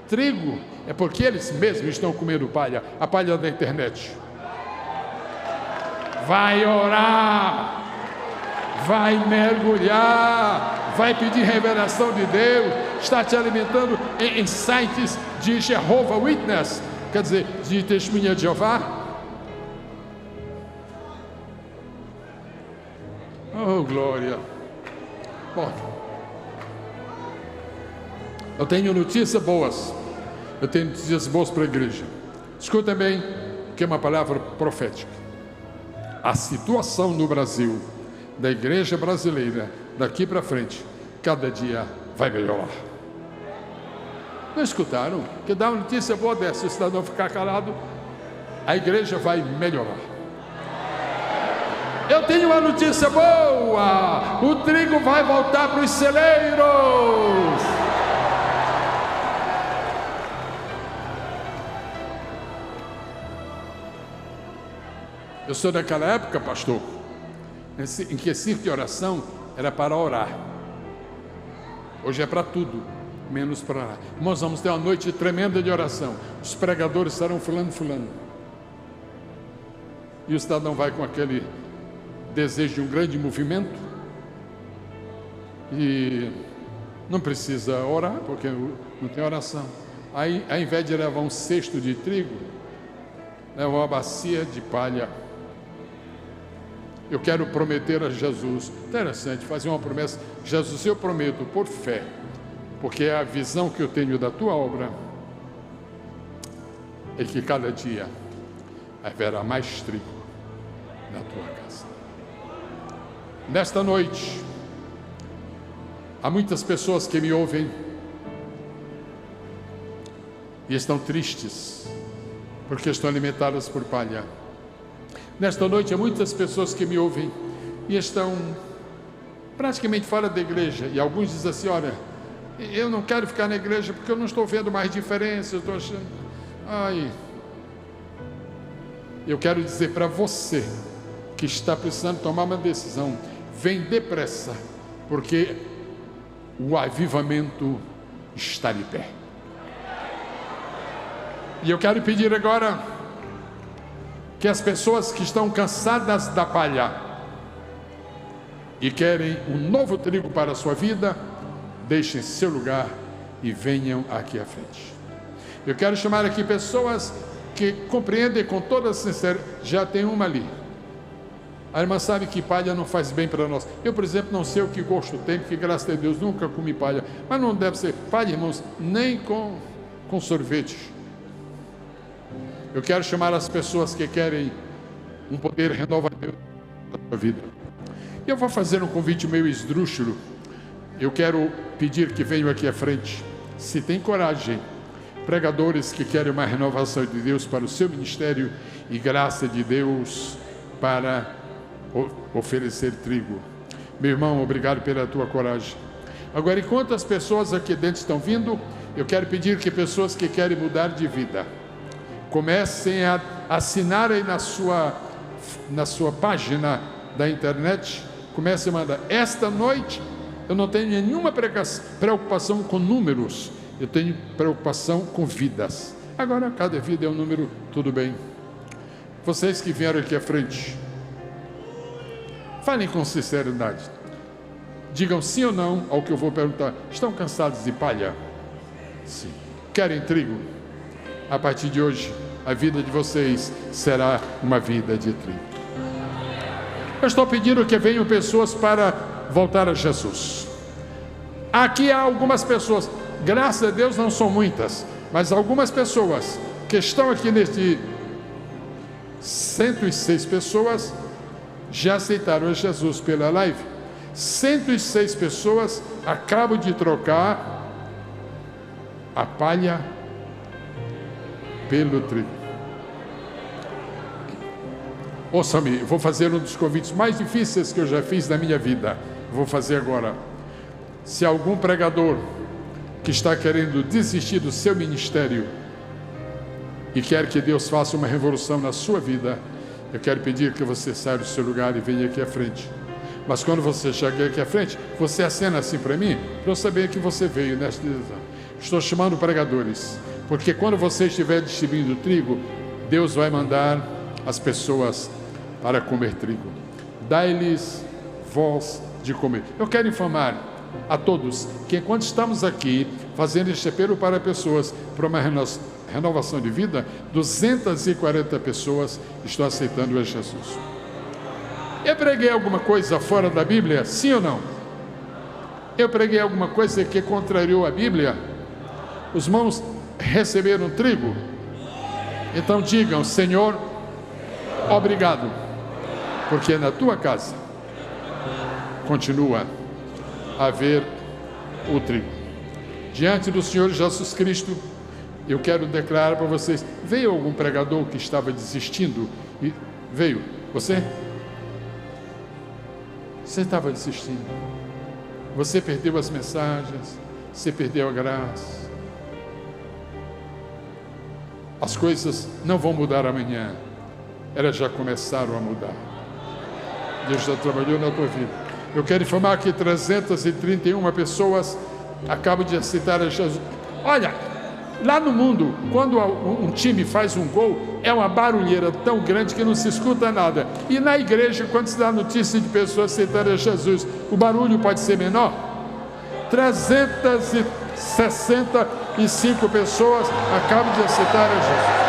trigo? É porque eles mesmos estão comendo palha, a palha da internet. Vai orar, vai mergulhar, vai pedir revelação de Deus, está te alimentando em sites de Jehovah Witness, quer dizer, de testemunha de Jeová. Oh, glória. Bom, eu tenho notícias boas. Eu tenho notícias boas para a igreja. Escuta bem, que é uma palavra profética. A situação no Brasil, da igreja brasileira, daqui para frente, cada dia vai melhorar. Não escutaram? Que dá uma notícia boa dessa, se o cidadão ficar calado, a igreja vai melhorar. Eu tenho uma notícia boa: o trigo vai voltar para os celeiros. Eu sou daquela época, pastor, em que esse circo de oração era para orar. Hoje é para tudo, menos para orar. Nós vamos ter uma noite tremenda de oração. Os pregadores estarão fulano. E o cidadão vai com aquele desejo de um grande movimento e não precisa orar, porque não tem oração. Aí, ao invés de levar um cesto de trigo, leva uma bacia de palha. Eu quero prometer a Jesus, interessante, fazer uma promessa. Jesus, eu prometo por fé, porque é a visão que eu tenho da tua obra, é que cada dia haverá mais trigo na tua casa. Nesta noite, há muitas pessoas que me ouvem e estão tristes, porque estão alimentadas por palha. Nesta noite, há muitas pessoas que me ouvem e estão praticamente fora da igreja. E alguns dizem assim: olha, eu não quero ficar na igreja porque eu não estou vendo mais diferença, eu estou achando... Eu quero dizer para você que está precisando tomar uma decisão: vem depressa, porque o avivamento está de pé. E eu quero pedir agora que as pessoas que estão cansadas da palha e querem um novo trigo para a sua vida, deixem seu lugar e venham aqui à frente. Eu quero chamar aqui pessoas que compreendem com toda sinceridade. Já tem uma ali. A irmã sabe que palha não faz bem para nós. Eu, por exemplo, não sei o que gosto tem, porque graças a Deus nunca comi palha. Mas não deve ser palha, irmãos, nem com sorvete. Eu quero chamar as pessoas que querem um poder renovador da sua vida. E eu vou fazer um convite meio esdrúxulo. Eu quero pedir que venham aqui à frente, se tem coragem, pregadores que querem uma renovação de Deus para o seu ministério e graça de Deus para oferecer trigo. Meu irmão, obrigado pela tua coragem. Agora, enquanto as pessoas aqui dentro estão vindo, eu quero pedir que pessoas que querem mudar de vida comecem a assinar aí na sua página da internet, comecem a mandar. Esta noite eu não tenho nenhuma preocupação com números, eu tenho preocupação com vidas. Agora cada vida é um número, tudo bem. Vocês que vieram aqui à frente, falem com sinceridade, digam sim ou não ao que eu vou perguntar. Estão cansados de palha? Sim. Querem trigo? A partir de hoje, a vida de vocês será uma vida de trigo. Eu estou pedindo que venham pessoas para voltar a Jesus. Aqui há algumas pessoas, graças a Deus não são muitas, mas algumas pessoas que estão aqui neste 106 pessoas já aceitaram a Jesus pela live. 106 pessoas acabam de trocar a palha pelo trigo. Ouça-me, vou fazer um dos convites mais difíceis que eu já fiz na minha vida. Vou fazer agora. Se algum pregador que está querendo desistir do seu ministério e quer que Deus faça uma revolução na sua vida, eu quero pedir que você saia do seu lugar e venha aqui à frente. Mas quando você chega aqui à frente, você acena assim para mim, para eu saber que você veio nesta direção. Estou chamando pregadores, porque quando você estiver distribuindo trigo, Deus vai mandar as pessoas para comer trigo. Dai-lhes voz de comer. Eu quero informar a todos que enquanto estamos aqui fazendo este apelo para pessoas para uma renovação de vida, 240 pessoas estão aceitando Jesus. Eu preguei alguma coisa fora da Bíblia? Sim ou não? Eu preguei alguma coisa que contrariou a Bíblia? Os irmãos receberam trigo? Então digam: Senhor, obrigado, porque na tua casa continua a haver o trigo. Diante do Senhor Jesus Cristo, eu quero declarar para vocês: veio algum pregador que estava desistindo? E veio? Você? Você estava desistindo. Você perdeu as mensagens, você perdeu a graça. As coisas não vão mudar amanhã, elas já começaram a mudar. Deus já trabalhou na tua vida. Eu quero informar que 331 pessoas acabam de aceitar a Jesus. Olha, lá no mundo, quando um time faz um gol, é uma barulheira tão grande que não se escuta nada. E na igreja, quando se dá notícia de pessoas aceitando a Jesus, o barulho pode ser menor? 365 pessoas acabam de aceitar a Jesus.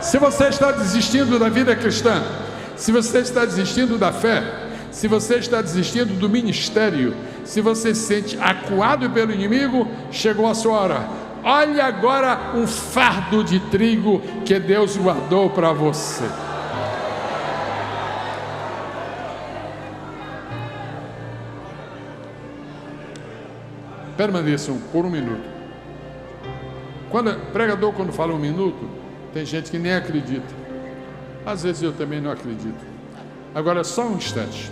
Se você está desistindo da vida cristã, se você está desistindo da fé, se você está desistindo do ministério, se você se sente acuado pelo inimigo, chegou a sua hora. Olha agora um fardo de trigo que Deus guardou para você. Permaneçam por um minuto. Pregador, quando fala um minuto, tem gente que nem acredita. Às vezes eu também não acredito. Agora, só um instante.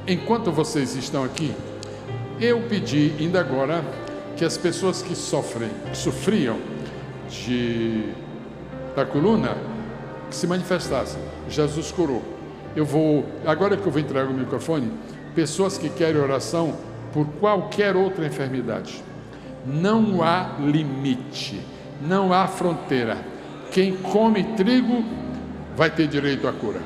Enquanto vocês estão aqui, eu pedi ainda agora que as pessoas que sofriam da coluna, que se manifestassem. Jesus curou. Agora que eu vou entregar o microfone, pessoas que querem oração por qualquer outra enfermidade. Não há limite, não há fronteira. Quem come trigo vai ter direito à cura.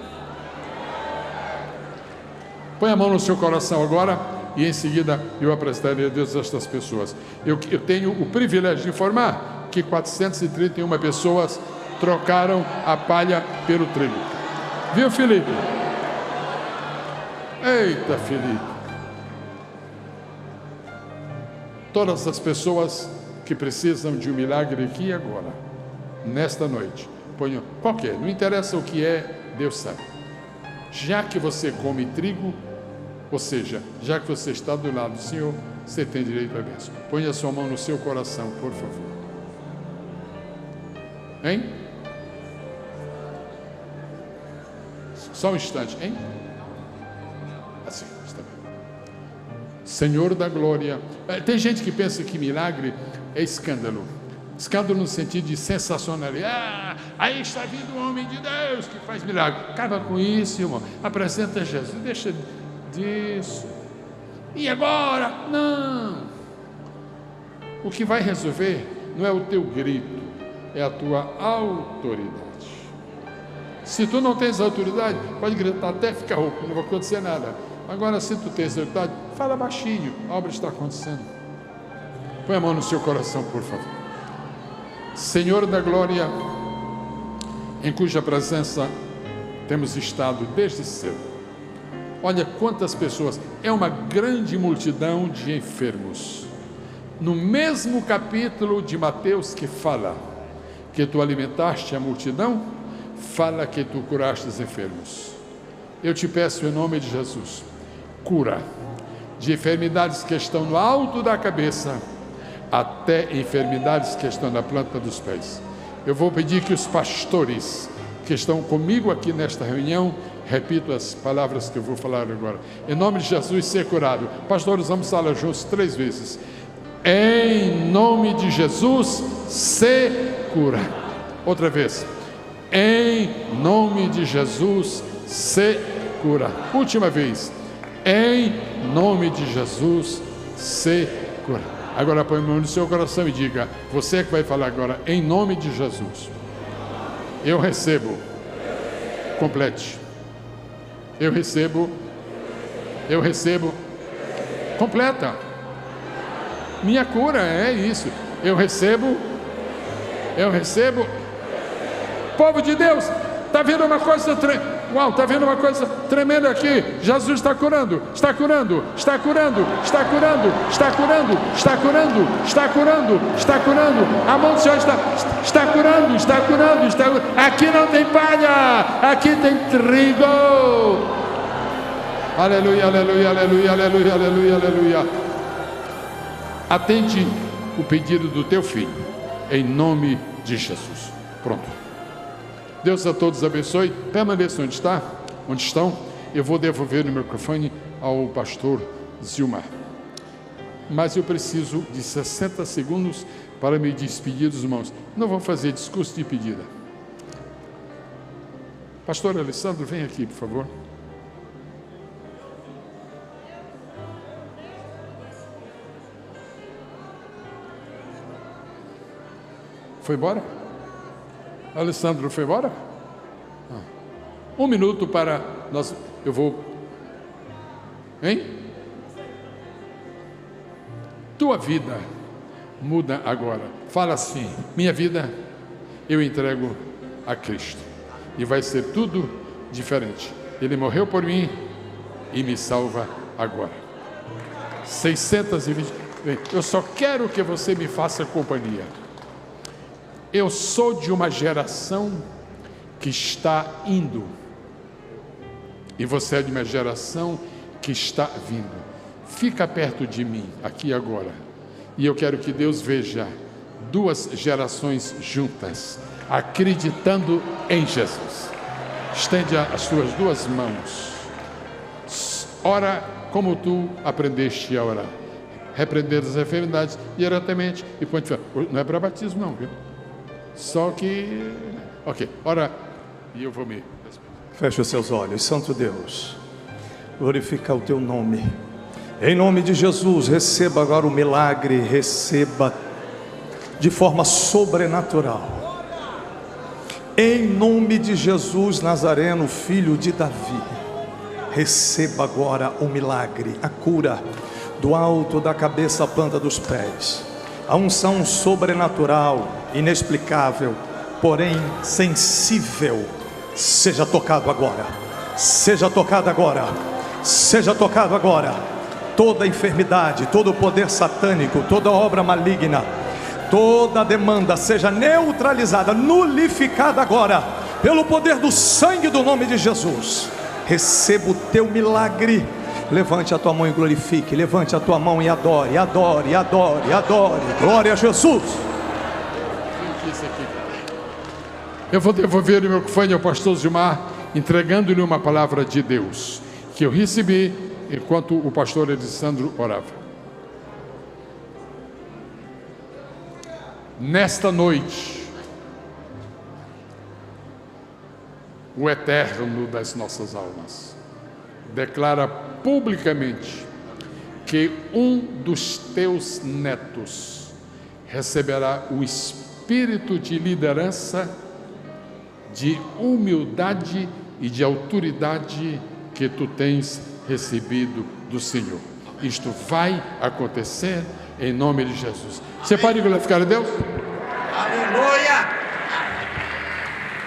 Põe a mão no seu coração agora e em seguida eu apresentarei a Deus estas pessoas. Eu tenho o privilégio de informar que 431 pessoas trocaram a palha pelo trigo. Viu, Felipe? Eita, Felipe. Todas as pessoas que precisam de um milagre aqui e agora, nesta noite, ponham qualquer, não interessa o que é, Deus sabe. Já que você come trigo, ou seja, já que você está do lado do Senhor, você tem direito à bênção. Ponha a sua mão no seu coração, por favor. Hein? Só um instante, hein? Assim, está bem. Senhor da glória. Tem gente que pensa que milagre é escândalo. Escândalo no sentido de sensacionalidade. Aí está vindo o homem de Deus que faz milagre. Acaba com isso, irmão. Apresenta Jesus. Deixa disso. E agora? Não. O que vai resolver não é o teu grito, é a tua autoridade. Se tu não tens autoridade, pode gritar até ficar rouco, não vai acontecer nada. Agora, se tu tens autoridade, fala baixinho, a obra está acontecendo. Põe a mão no seu coração, por favor. Senhor da glória, em cuja presença temos estado desde cedo. Olha quantas pessoas, é uma grande multidão de enfermos. No mesmo capítulo de Mateus que fala que tu alimentaste a multidão, fala que tu curaste os enfermos. Eu te peço em nome de Jesus, cura de enfermidades que estão no alto da cabeça, até enfermidades que estão na planta dos pés. Eu vou pedir que os pastores que estão comigo aqui nesta reunião repitam as palavras que eu vou falar agora. Em nome de Jesus, ser curado. Pastores, vamos falar juntos 3 vezes. Em nome de Jesus, se cura. Outra vez. Em nome de Jesus, se cura. Última vez. Em nome de Jesus, se cura. Agora põe a mão no seu coração e diga: você que vai falar agora, em nome de Jesus, eu recebo. Complete. Eu recebo. Completa. Minha cura é isso. Eu recebo. Povo de Deus, está vendo uma coisa Uau, está vendo uma coisa tremenda aqui? Jesus está curando, está curando, está curando, está curando, está curando, está curando, está curando, está curando. A mão do Senhor está curando, está curando, está curando. Aqui não tem palha, aqui tem trigo. Aleluia, aleluia, aleluia, aleluia, aleluia, aleluia. Atende o pedido do teu filho, em nome de Jesus. Pronto. Deus a todos abençoe. Permaneça onde estão. Eu vou devolver o microfone ao pastor Zilmar. Mas eu preciso de 60 segundos para me despedir dos irmãos. Não vou fazer discurso de pedida. Pastor Alessandro, vem aqui, por favor. Foi embora? Alessandro foi embora? 1 minuto para nós. Eu vou. Hein? Tua vida muda agora. Fala assim: minha vida eu entrego a Cristo. E vai ser tudo diferente. Ele morreu por mim e me salva agora. 620. Eu só quero que você me faça companhia. Eu sou de uma geração que está indo. E você é de uma geração que está vindo. Fica perto de mim, aqui e agora. E eu quero que Deus veja 2 gerações juntas, acreditando em Jesus. Estende as tuas 2 mãos. Ora como tu aprendeste a orar. Repreender as enfermidades diretamente e põe. Não é para batismo não, viu? Só que... Ok, ora, e eu vou me... Feche os seus olhos. Santo Deus, glorifica o teu nome. Em nome de Jesus, receba agora o milagre, receba de forma sobrenatural. Em nome de Jesus Nazareno, filho de Davi, receba agora o milagre, a cura, do alto da cabeça à planta dos pés. A unção sobrenatural, inexplicável, porém sensível, seja tocado agora, seja tocado agora, seja tocado agora. Toda enfermidade, todo poder satânico, toda obra maligna, toda demanda seja neutralizada, nulificada agora, pelo poder do sangue do nome de Jesus. Receba o teu milagre. Levante a tua mão e glorifique. Levante a tua mão e adore, adore, adore, adore. Glória a Jesus. Eu vou devolver o microfone ao pastor Zilmar, entregando-lhe uma palavra de Deus, que eu recebi enquanto o pastor Alessandro orava. Nesta noite, o Eterno das nossas almas declara publicamente que um dos teus netos receberá o espírito de liderança, de humildade e de autoridade que tu tens recebido do Senhor. Isto vai acontecer em nome de Jesus. Você pode glorificar a Deus? Aleluia!